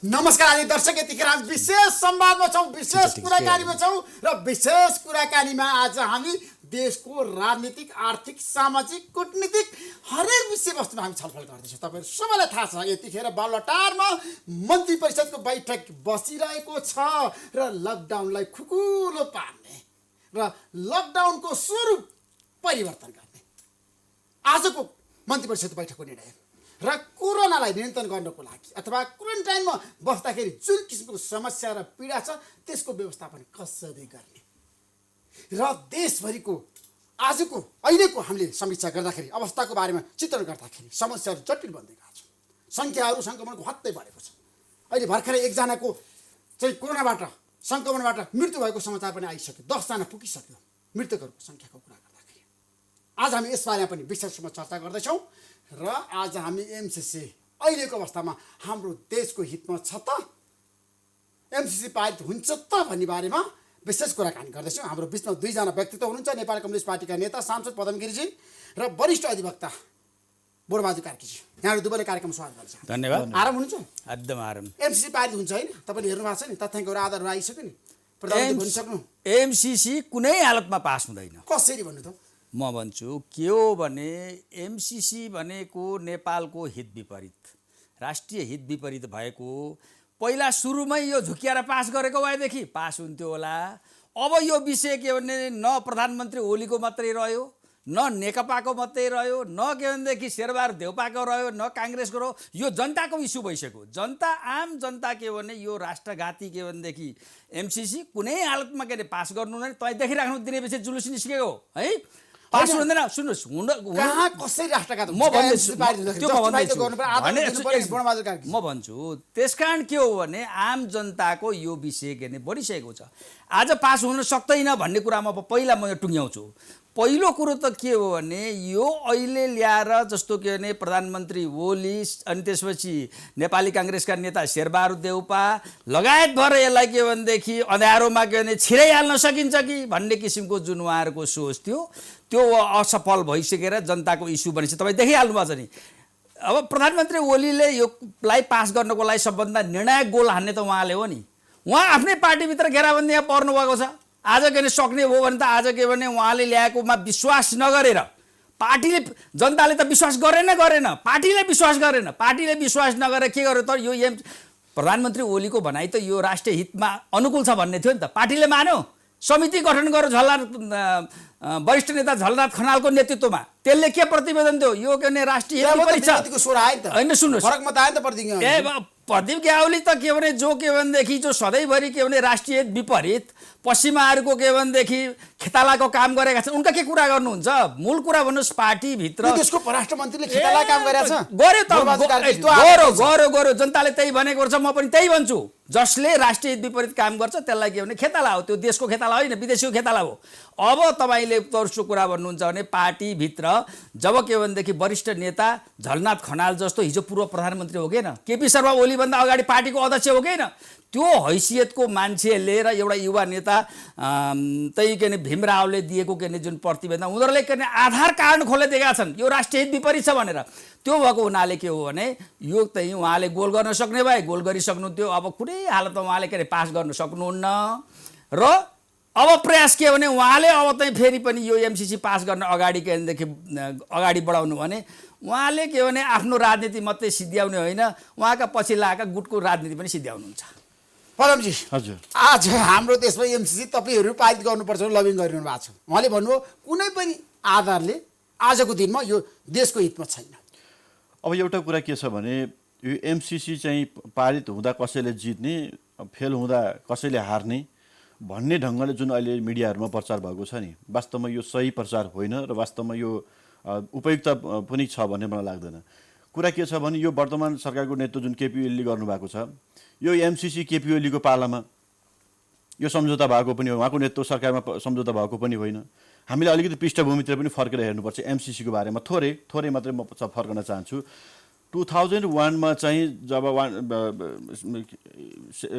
नमस्कार आदि दर्शक, यतिखेर हामी विशेष संवादमा छौँ, विशेष कुराकानीमा छौँ र विशेष कुराकानीमा आज हामी देशको राजनीतिक, आर्थिक, सामाजिक, कूटनीतिक हरेक विषयवस्तुमा हामी छलफल गर्दैछौँ। तपाईँहरू सबैलाई थाहा छ यतिखेर बालुवाटारमा मन्त्री परिषदको बैठक बसिरहेको छ र लकडाउनलाई खुकुलो पार्ने र लकडाउनको स्वरूप परिवर्तन गर्ने आजको मन्त्री परिषदको बैठकको निर्णय र कोरोनालाई नियन्त्रण गर्नको लागि अथवा क्वारेन्टाइनमा बस्दाखेरि जुन किसिमको समस्या र पीडा छ त्यसको व्यवस्थापन कसरी गर्ने र देशभरिको आजको अहिलेको हामीले समीक्षा गर्दाखेरि अवस्थाको बारेमा चित्रण गर्दाखेरि समस्याहरू जटिल बन्दै गएको छ। सङ्ख्याहरू सङ्क्रमणको हत्तै बढेको छ। अहिले भर्खरै एकजनाको चाहिँ कोरोनाबाट सङ्क्रमणबाट मृत्यु भएको समाचार पनि आइसक्यो। 10 जना पुगिसक्यो मृतकहरूको सङ्ख्याको कुरा गर्दाखेरि। आज हामी यसबारेमा पनि विशेषमा चर्चा गर्दैछौँ र आज हामी एमसीसी अहिलेको अवस्थामा हाम्रो देशको हितमा छ त, एमसीसी पारित हुन्छ त भन्ने बारेमा विशेष कुराकानी गर्दैछौँ। हाम्रो बिचमा दुईजना व्यक्तित्व हुनुहुन्छ, नेपाल कम्युनिस्ट पार्टीका नेता सांसद पदम गिरिजी र वरिष्ठ अधिवक्ता बोरबहादुर कार्कीजी। यहाँहरू दुवैले कार्यक्रम स्वागत गर्छ। धन्यवाद। आराम हुनुहुन्छ? एकदम आराम। एमसीसी पारित हुन्छ होइन? तपाईँले हेर्नु भएको छ नि, तथ्याङ्कहरू आधारहरू आइसक्यो नि, प्रधानमन्त्री भनिसक्नु। एमसीसी कुनै हालतमा पास हुँदैन। कसरी भन्नु त? म भन्छु के हो भने एमसीसी भनेको नेपालको हित विपरीत, राष्ट्रिय हित विपरीत भएको। पहिला सुरुमै यो झुकिएर पास गरेको भएदेखि पास हुन्थ्यो होला। अब यो विषय के भने न प्रधानमन्त्री ओलीको मात्रै रह्यो, न नेकपाको मात्रै रह्यो, न के भनेदेखि शेरबहादुर देउपाको रह्यो, न काङ्ग्रेसको रह्यो। यो जनताको इस्यु भइसक्यो। जनता, आम जनता के भने यो राष्ट्रघाती के भनेदेखि एमसीसी कुनै हालतमा के अरे पास गर्नु नै। तपाईँ देखिराख्नु दिनेपछि जुलुस निस्केको है, पास हुँदैन। सुन्नुहोस्, कहाँ कसरी राष्ट्रघात म भन्छु त्यस कारण के हो भने आम जनताको यो विषय के बढिसकेको छ। आज पास हुन सक्दैन भन्ने कुरामा पहिला म टुङ्ग्याउँछु। पहिलो कुरो त के हो भने यो अहिले ल्याएर जस्तो के भने प्रधानमन्त्री ओली अनि त्यसपछि नेपाली काङ्ग्रेसका नेता शेरबहादुर देउपा लगायत भएर यसलाई के भनेदेखि अँध्यारोमा के भने छिराइहाल्न सकिन्छ कि भन्ने किसिमको जुन उहाँहरूको सोच थियो त्यो असफल भइसकेर जनताको इस्यु बनेपछि तपाईँ देखिहाल्नु भएको छ नि। अब प्रधानमन्त्री ओलीले योलाई पास गर्नको लागि सबभन्दा निर्णायक गोल हान्ने त उहाँले हो नि। उहाँ आफ्नै पार्टीभित्र घेराबन्दीमा पर्नुभएको छ। आज के भने सक्ने हो भने त आज के भने उहाँले ल्याएकोमा विश्वास नगरेर पार्टीले, जनताले त विश्वास गरेन, पार्टीले विश्वास गरेन। पार्टीले विश्वास नगरेर के गर्यो त यो प्रधानमन्त्री ओलीको भनाइ त यो राष्ट्रिय हितमा अनुकूल छ भन्ने थियो नि त। पार्टीले मान्यो, समिति गठन गरेर वरिष्ठ नेता झलनाथ खनालको नेतृत्वमा त्यसले के प्रतिवेदन दियो, यो के भने राष्ट्रिय हित विपरीत छ होइन। सुन्नुहोस्, प्रदीप ग्यावाली त के भने जो के भनेदेखि जो सधैँभरि के भने राष्ट्रिय हित विपरीत पश्चिमाहरूको के भनेदेखि खेतालाको काम गरेका छन्, उनका के कुरा गर्नुहुन्छ? मूल कुरा भन्नुहोस्, पार्टीभित्र देशको परराष्ट्र मन्त्रीले खेताला काम गरेछ, गर्यो जनताले त्यही भनेको छ। म पनि त्यही भन्छु, जसले राष्ट्रिय हित विपरीत काम गर्छ त्यसलाई के भने खेताला हो। त्यो देशको खेताला होइन, विदेशीको खेताला हो। अब तपाईँले दोस्रो कुरा भन्नुहुन्छ भने पार्टीभित्र जब के भनेदेखि वरिष्ठ नेता झलनाथ खनाल जस्तो हिजो पूर्व प्रधानमन्त्री हो किन, केपी शर्मा ओलीभन्दा अगाडि पार्टीको अध्यक्ष हो किन, त्यो हैसियतको मान्छेले र एउटा युवा नेता त्यही के भने भीमरावले दिएको के भने जुन प्रतिवेदन उनीहरूले के भने आधार कार्ड खोले दिएका छन् यो राष्ट्रिय हित विपरीत छ भनेर, त्यो भएको हुनाले के हो भने यो चाहिँ उहाँले गोल गर्न सक्ने भए गोल गरिसक्नुहुन्थ्यो। अब कुनै हालतमा उहाँले के अरे पास गर्न सक्नुहुन्न र अब प्रयास के भने उहाँले अब चाहिँ फेरि पनि यो एमसीसी पास गर्न अगाडि के भनेदेखि अगाडि बढाउनु भने उहाँले के भने आफ्नो राजनीति मात्रै सिद्ध्याउने होइन, उहाँका पछि लागेका गुटको राजनीति पनि सिद्ध्याउनुहुन्छ। पदमजी, हजुर, आज हाम्रो देशमा एमसीसी तपाईँहरू पारित गर्नुपर्छ लबिङ गरिरहनु भएको छ। उहाँले भन्नुभयो कुनै पनि आधारले आजको दिनमा यो देशको हितमा छैन। अब एउटा कुरा के छ भने यो एमसीसी चाहिँ पारित हुँदा कसैले जित्ने, फेल हुँदा कसैले हार्ने भन्ने ढङ्गले जुन अहिले मिडियाहरूमा प्रचार भएको छ नि, वास्तवमा यो सही प्रचार होइन र वास्तवमा यो उपयुक्त पनि छ भन्ने मलाई लाग्दैन। कुरा के छ भने यो वर्तमान सरकारको नेतृत्व जुन केपी ओलीले गर्नुभएको छ, यो एमसीसी केपी ओलीको पालामा यो सम्झौता भएको पनि हो, उहाँको नेतृत्व सरकारमा सम्झौता भएको पनि होइन। हामीले अलिकति पृष्ठभूमितिर पनि फर्केर हेर्नुपर्छ। एमसीसीको बारेमा थोरै मात्रै म फर्कन चाहन्छु। 2001 चाहिँ जब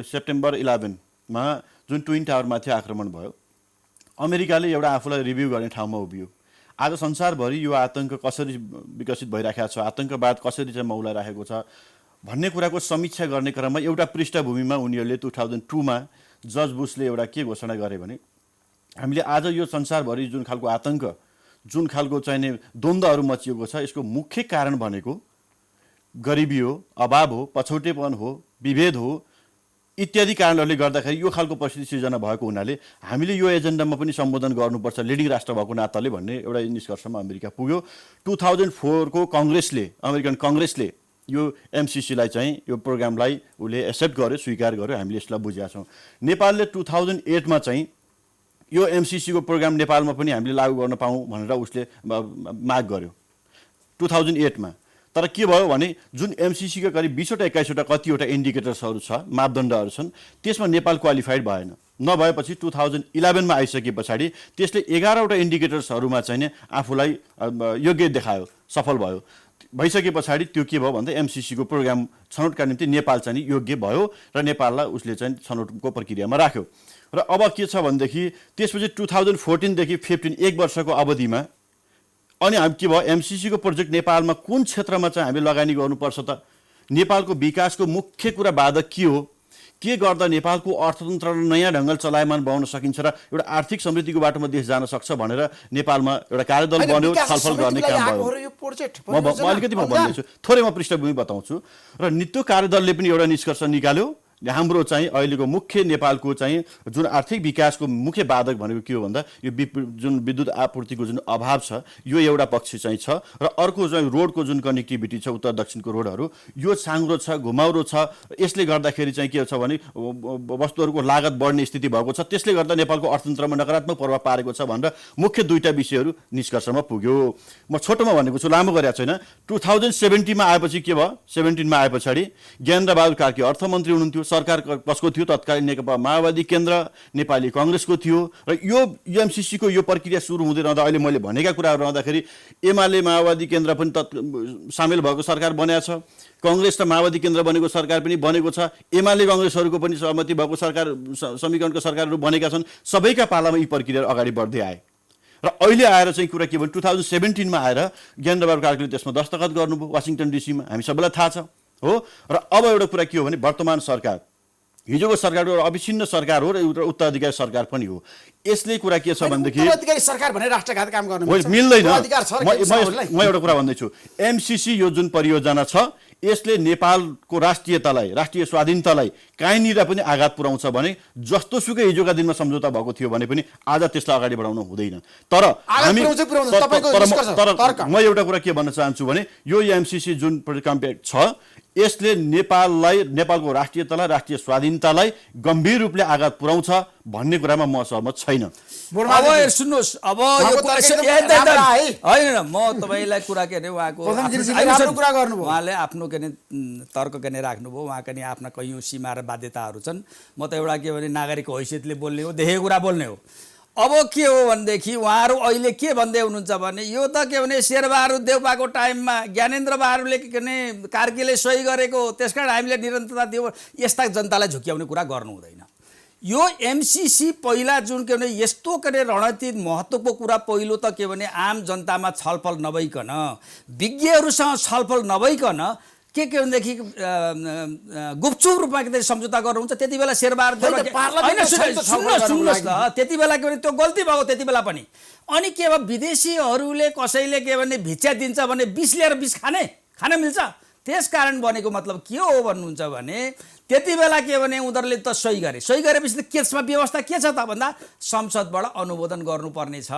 सेप्टेम्बर 11 जुन ट्विन टावरमाथि आक्रमण भयो, अमेरिकाले एउटा आफूलाई रिभ्यू गर्ने ठाउँमा उभियो। आज संसारभरि यो आतंक कसरी विकसित भइराखेको छ, आतंकवाद कसरी चाहिँ मौलाइराखेको छ, भन्ने कुराको समीक्षा गर्ने क्रममा एउटा पृष्ठभूमिमा उनीहरूले 2002मा जज बुशले एउटा के घोषणा गरे भने हामीले आज यो संसारभरि जुन खालको आतंक, जुन खालको चाहिने द्वन्द्वहरू मचिएको छ, यसको मुख्य कारण भनेको गरिबी हो, अभाव हो, पछौटेपन हो, विभेद हो, इत्यादि कारणहरूले गर्दाखेरि यो खालको परिस्थिति सिर्जना भएको हुनाले हामीले यो एजेन्डामा पनि सम्बोधन गर्नुपर्छ लिडिङ राष्ट्र भएको नाताले भन्ने एउटा निष्कर्षमा अमेरिका पुग्यो। 2004 को अमेरिकन कङ्ग्रेसले यो एमसिसीलाई चाहिँ यो प्रोग्रामलाई उसले एक्सेप्ट गर्यो, स्वीकार गर्यो, हामीले यसलाई बुझेका छौँ। नेपालले 2008मा चाहिँ यो एमसिसीको प्रोग्राम नेपालमा पनि हामीले लागू गर्न पाऊँ भनेर उसले माग गर्यो 2008मा। तर के भयो भने जुन एमसिसीका करिब 20वटा 21वटा कतिवटा इन्डिकेटर्सहरू छ, मापदण्डहरू छन्, त्यसमा नेपाल क्वालिफाइड भएन। नभएपछि 2011मा आइसके पछाडि त्यसले 11वटा इन्डिकेटर्सहरूमा चाहिँ आफूलाई योग्य देखायो, सफल भयो। भइसके पछाडि त्यो के भयो भन्दा एमसिसीको प्रोग्राम छनौटका निम्ति नेपाल चाहिँ योग्य भयो र नेपाललाई उसले चाहिँ छनौटको प्रक्रियामा राख्यो। र अब के छ भनेदेखि त्यसपछि 2014 देखि 15 1 वर्षको अवधिमा अनि हामी के भयो एमसिसीको प्रोजेक्ट नेपालमा कुन क्षेत्रमा चाहिँ हामी लगानी गर्नुपर्छ त, नेपालको विकासको मुख्य कुरा बाधक के गर्दा नेपालको अर्थतन्त्र नयाँ ढङ्गले चलायमान बनाउन सकिन्छ र एउटा आर्थिक समृद्धिको बाटोमा देश जान सक्छ भनेर नेपालमा एउटा कार्यदल बन्यो, छलफल गर्ने काम भयो। म अलिकति भन्दैछु, थोरै म पृष्ठभूमि बताउँछु। र त्यो कार्यदलले पनि एउटा निष्कर्ष निकाल्यो, हाम्रो चाहिँ अहिलेको मुख्य नेपालको चाहिँ जुन आर्थिक विकासको मुख्य बाधक भनेको के हो भन्दा यो जुन विद्युत आपूर्तिको जुन अभाव छ यो एउटा पक्ष चाहिँ छ, र अर्को चाहिँ रोडको जुन कनेक्टिभिटी छ, उत्तर दक्षिणको रोडहरू यो साङ्ग्रो छ, घुमाउरो छ। यसले गर्दाखेरि चाहिँ के छ भने वस्तुहरूको लागत बढ्ने स्थिति भएको छ, त्यसले गर्दा नेपालको अर्थतन्त्रमा नकारात्मक प्रभाव पारेको छ भनेर मुख्य दुईटा विषयहरू निष्कर्षमा पुग्यो। म छोटोमा भनेको छु, लामो गरेको छैन। 2017मा आएपछि के भयो, 17मा आए पछाडि ज्ञानेन्द्रबहादुर कार्की अर्थमन्त्री हुनुहुन्थ्यो, सरकार कसको थियो, तत्कालीन नेकपा माओवादी केन्द्र, नेपाली काङ्ग्रेसको थियो। र यो एमसिसीको यो प्रक्रिया सुरु हुँदै रहँदा अहिले मैले भनेका कुराहरू रहँदाखेरि एमाले माओवादी केन्द्र पनि सामेल भएको सरकार बनेको छ, काङ्ग्रेस र माओवादी केन्द्र बनेको सरकार पनि बनेको छ, एमाले काङ्ग्रेसहरूको पनि सहमति भएको सरकार, समीकरणको सरकारहरू बनेका छन्। सबैका पालामा यी प्रक्रियाहरू अगाडि बढ्दै आए र अहिले आएर चाहिँ कुरा के भने 2017मा आएर ज्ञानेन्द्रबहादुर कार्कीले त्यसमा दस्तखत गर्नुभयो वासिङटन डिसीमा, हामी सबैलाई थाहा छ हो। र अब एउटा कुरा के हो भने वर्तमान सरकार, हिजोको सरकारको अविच्छिन्न सरकार हो र एउटा उत्तराधिकारी सरकार पनि हो। यसले कुरा के छ भनेदेखि उत्तराधिकारी सरकार भने राष्ट्रघात काम गर्नु मिल्दैन। म एउटा कुरा भन्दैछु, एमसिसी यो जुन परियोजना छ यसले नेपालको राष्ट्रियतालाई, राष्ट्रिय स्वाधीनतालाई कहीँनिर पनि आघात पुर्याउँछ भने जस्तोसुकै हिजोका दिनमा सम्झौता भएको थियो भने पनि आज त्यसलाई अगाडि बढाउन हुँदैन। तर हामी म एउटा कुरा के भन्न चाहन्छु भने यो एमसिसी जुन कम्प्याक्ट छ यसले नेपाललाई, नेपालको राष्ट्रियतालाई, राष्ट्रिय स्वाधीनतालाई गम्भीर रूपले आघात पुर्याउँछ भन्ने कुरामा म सहमत छैन। अब सुन्नुहोस्, अब यो होइन, म तपाईँलाई कुरा के अरे उहाँले आफ्नो के अरे तर्क के नै राख्नुभयो, उहाँका नि आफ्ना कैयौँ सीमा र बाध्यताहरू छन्। म त एउटा के भने नागरिकको हैसियतले बोल्ने हो, देखेको कुरा बोल्ने हो। अब के हो भनेदेखि उहाँहरू अहिले के भन्दै हुनुहुन्छ भने यो त के भने शेरबहादुर देउपाको टाइममा ज्ञानेन्द्र बहादुरले के भने कार्कीले सही गरेको, त्यस कारण हामीले निरन्तरता दियो, यस्ता जनतालाई झुक्याउने कुरा गर्नु हुँदैन। यो एमसिसी पहिला जुन के भने यस्तो के अरे रणनीतिक महत्त्वको कुरा पहिलो त के भने आम जनतामा छलफल नभइकन, विज्ञहरूसँग छलफल नभइकन के भनेदेखि गुपचुप रूपमा के सम्झौता गर्नुहुन्छ। त्यति बेला शेरबहादुर सुन्नुहोस् न, त्यति बेला के भने त्यो गल्ती भएको त्यति बेला पनि। अनि के भयो विदेशीहरूले कसैले के भने भिक्षा दिन्छ भने 20 लिएर 20 खान मिल्छ। त्यस कारण भनेको मतलब के हो भन्नुहुन्छ भने त्यति बेला के भने उनीहरूले त सही गरेपछि केसमा व्यवस्था के छ त भन्दा संसदबाट अनुमोदन गर्नुपर्ने छ।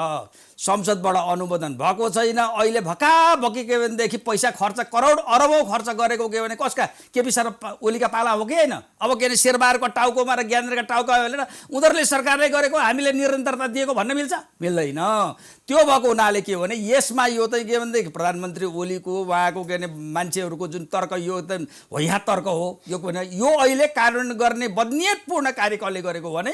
संसदबाट अनुमोदन भएको छैन। अहिले भकाभकी के भनेदेखि पैसा खर्च करोड अरबौँ खर्च गरेको के भने कसका केपी शर्मा ओलीका पाला हो कि होइन। अब के भने शेरबहादुरको टाउकोमा र ज्ञानेन्द्रका टाउकोमा भनेर उनीहरूले सरकारले गरेको हामीले निरन्तरता दिएको भन्न मिल्छ? मिल्दैन। त्यो भएको हुनाले के हो भने यसमा यो त के भनेदेखि प्रधानमन्त्री ओलीको उहाँको के भने मान्छेहरूको जुन तर्क यो त होइन तर्क हो। यो भने यो अहिले कार्यान्वयन गर्ने बदनियतपूर्ण कार्य कसले गरेको भने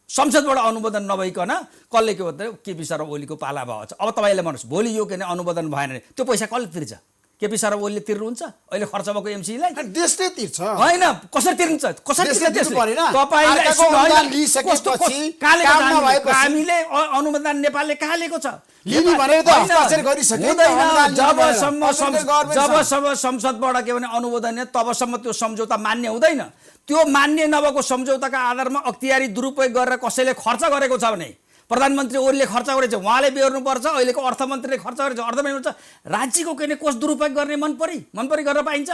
संसदबाट अनुमोदन नभइकन कसले के भन्छ केपी शर्मा ओलीको पाला भएको छ। अब तपाईँले भन्नुहोस् भोलि यो के भने अनुमोदन भएन भने त्यो पैसा कसले तिर्छ? केपी शर्मा ओलीले तिर्नुहुन्छ अहिले खर्च भएको एमसीलाई? देशले तिर्छ होइन, कसरी तिर्न्छ? कसरी देशले तिर्छ तिर्नु परेन। तपाईँलाई अर्काको अनुदान लिइसकेपछि काम नभएपछि हामीले अनुदान नेपालले कहाँ लिएको छ? लिने भनेर त हस्ताक्षर गरिसक्यो नि त, अनुदान लिने भनेर। जबसम्म संसदबाट के भने अनुमोदन तबसम्म त्यो सम्झौता मान्य हुँदैन। त्यो मान्य नभएको सम्झौताका आधारमा अख्तियारी दुरुपयोग गरेर कसैले खर्च गरेको छ भने प्रधानमन्त्री ओलीले खर्च गरेछ, उहाँले बेहोर्नुपर्छ। अहिलेको अर्थमन्त्रीले खर्च गरेछ, अर्थमन्त्री राज्यको के कोष दुरुपयोग गर्ने मन परी गरेर पाइन्छ।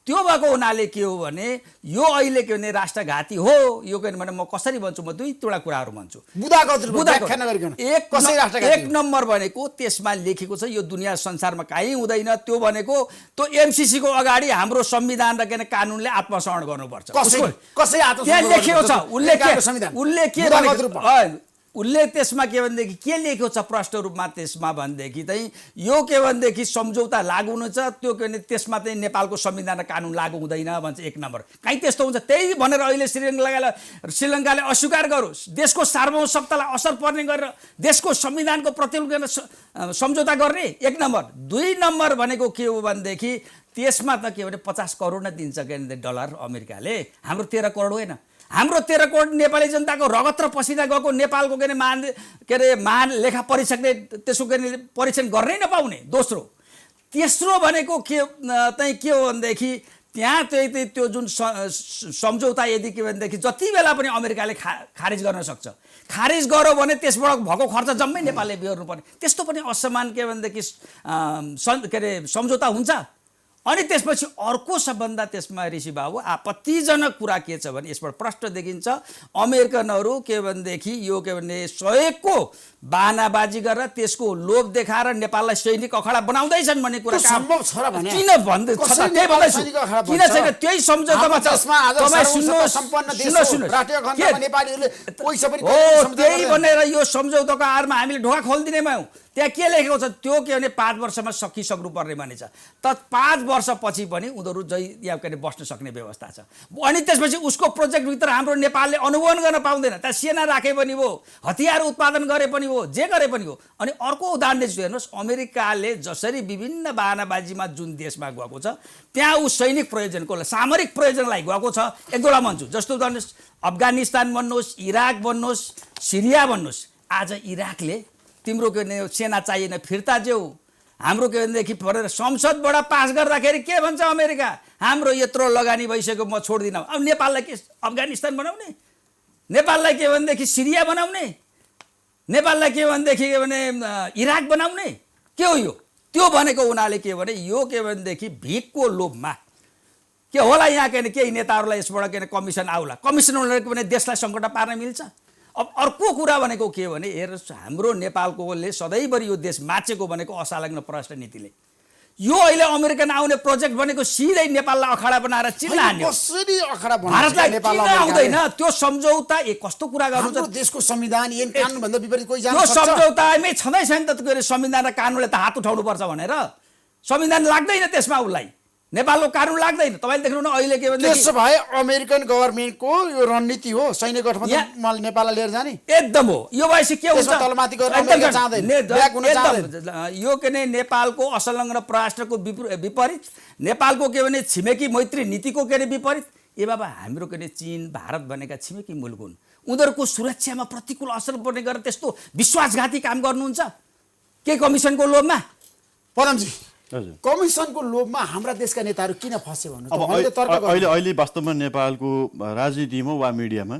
त्यो भएको हुनाले के हो भने यो अहिले के भने राष्ट्रघाती हो। यो के भने म कसरी भन्छु, म दुईवटा कुराहरू भन्छु। एक नम्बर भनेको त्यसमा लेखेको छ यो दुनियाँ संसारमा कहीँ हुँदैन। त्यो भनेको त्यो एमसीसी को अगाडि हाम्रो संविधान र के कानुनले आत्मसमरण गर्नुपर्छ। त्यहाँ लेखेको छ। उसले त्यसमा के भनेदेखि के लेखेको छ प्रष्ट रूपमा त्यसमा भनेदेखि चाहिँ यो के भनेदेखि सम्झौता लागू हुनुहुन्छ, त्यो के भने त्यसमा चाहिँ नेपालको संविधान र कानुन लागू हुँदैन भन्छ। एक नम्बर कहीँ त्यस्तो हुन्छ। त्यही भनेर अहिले श्रीलङ्काले अस्वीकार गरोस्, देशको सार्वभौमसत्तालाई असर पर्ने गरेर देशको संविधानको प्रतिरोध सम्झौता गर्ने। एक नम्बर। दुई नम्बर भनेको के हो भनेदेखि त्यसमा त के भने 50 करोड नै दिन्छ के डलर अमेरिकाले। हाम्रो 13 करोड होइन। हाम्रो 13 करोड नेपाली जनताको रगत र पसिना गएको नेपालको महान लेखा परीक्षकले त्यसको परीक्षण गर्नै नपाउने। दोस्रो तेस्रो भनेको के हो भनेदेखि त्यहाँ त्यो जुन सम्झौता यदि के भनेदेखि जति बेला पनि अमेरिकाले खारिज गर्न सक्छ। खारिज गर्यो भने त्यसबाट भएको खर्च जम्मै नेपालले बेहोर्नु पर्ने। त्यस्तो पनि असमान के भनेदेखि सम्झौता हुन्छ। अनि त्यसपछि अर्को सबभन्दा त्यसमा ऋषि बाबु आपत्तिजनक कुरा के छ भने यसबाट प्रष्ट देखिन्छ अमेरिकनहरू के भनेदेखि यो के भने सहयोगको बानाबाजी गरेर त्यसको लोभ देखाएर नेपाललाई सैनिक अखाडा बनाउँदैछन् भन्ने कुरा सम्भव छ र भने किन भन्दै किन छैन? त्यही सम्झौतामा त्यही भनेर यो सम्झौताको आधारमा हामीले ढोका खोलिदिनेमा हौँ। त्यहाँ के लेखेको छ त्यो के भने 5 वर्षमा सकिसक्नु पर्ने भनेछ। त 5 वर्षपछि पनि उनीहरू यहाँ के बस्न सक्ने व्यवस्था छ। अनि त्यसपछि उसको प्रोजेक्टभित्र हाम्रो नेपालले अनुमोदन गर्न पाउँदैन। त्यहाँ सेना राखे पनि हो, हतियार उत्पादन गरे पनि हो, जे गरे पनि हो। अनि अर्को उदाहरण हेर्नुहोस्, अमेरिकाले जसरी विभिन्न बानाबाजीमा जुन देशमा गएको छ त्यहाँ ऊ सैनिक प्रयोजनको सामरिक प्रयोजनलाई गएको छ। एक दुईवटा भन्छु, जस्तो भन्नुहोस् अफगानिस्तान भन्नुहोस्, इराक भन्नुहोस्, सिरिया भन्नुहोस्। आज इराकले तिम्रो के सेना चाहिएन फिर्ता जेऊ, हाम्रो के भनेदेखि परेर संसदबाट पास गर्दाखेरि के भन्छ अमेरिका, हाम्रो यत्रो लगानी भइसक्यो म छोड्दिनँ। अब नेपाललाई के अफगानिस्तान बनाउने, नेपाललाई के भनेदेखि सिरिया बनाउने, नेपाललाई के भनेदेखि के भने इराक बनाउने, के हो यो? त्यो भनेको हुनाले के भने यो के भनेदेखि भिखको लोभमा के होला यहाँ के केही नेताहरूलाई यसबाट के कमिसन आउला, कमिसन उनीहरूको भने देशलाई सङ्कटमा पार्न मिल्छ। अब अर्को कुरा भनेको के भने हेर्नुहोस् हाम्रो नेपालकोले सधैँभरि यो देश माचेको भनेको असालग्न परराष्ट्र नीतिले। यो अहिले अमेरिकन आउने प्रोजेक्ट भनेको सिधै नेपाललाई अखाडा बनाएर चिल्ला हान्यो। कसरी अखाडा भारतलाई किन आउँदैन? त्यो सम्झौता कस्तो कुरा गर्नु छ? देशको संविधान ऐन कानुन भन्दा विपरीत कोही जान सक्छ? सक्छ? यो सम्झौतामै छँदै छैन त संविधान र कानुनले त हात उठाउनु पर्छ भनेर। संविधान लाग्दैन त्यसमा, उसलाई नेपालको कानुन लाग्दैन। तपाईँले देख्नु न अहिले के भने त्यसो भए अमेरिकन गभर्नमेन्टको यो रणनीति हो सैन्य गठबन्धन नेपाललाई लिएर जाने। एकदम हो। यो भएपछि के हुन्छ? तलमाथि गर्न चाहदैन, ब्याक हुन चाहदैन। यो के भने नेपालको असंलग्न परराष्ट्रको विपरीत, नेपालको के भने छिमेकी मैत्री नीतिको के विपरीत। ए बाबा हाम्रो के चीन भारत भनेका छिमेकी मुलुक हुन्, उनीहरूको सुरक्षामा प्रतिकूल असर पर्ने गरेर त्यस्तो विश्वासघाती काम गर्नुहुन्छ के कमिसनको लोभमा? पदमजी कमिसनको लोभमा हाम्रा देशका नेताहरू किन फसे भन्नु? अब अहिले वास्तवमा नेपालको राजनीतिमा वा मिडियामा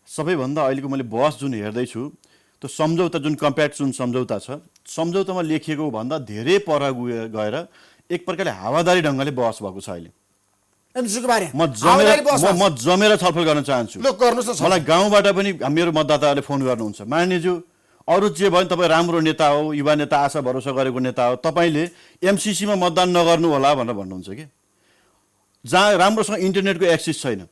सबैभन्दा अहिलेको मैले बहस जुन हेर्दैछु त्यो सम्झौता जुन कम्प्याक्ट जुन सम्झौता छ, सम्झौतामा लेखिएको भन्दा धेरै पर गएर एक प्रकारले हावादारी ढङ्गले बहस भएको छ। अहिले म जमेर छलफल गर्न चाहन्छु। मलाई गाउँबाट पनि मेरो मतदाताहरूले फोन गर्नुहुन्छ, मान्यज्यू अरू जे भयो तपाईँ राम्रो नेता हो, युवा नेता, आशा भरोसा गरेको नेता हो, तपाईँले एमसीसीमा मतदान नगर्नु होला भनेर भन्नुहुन्छ कि जहाँ राम्रोसँग इन्टरनेटको एक्सेस छैन,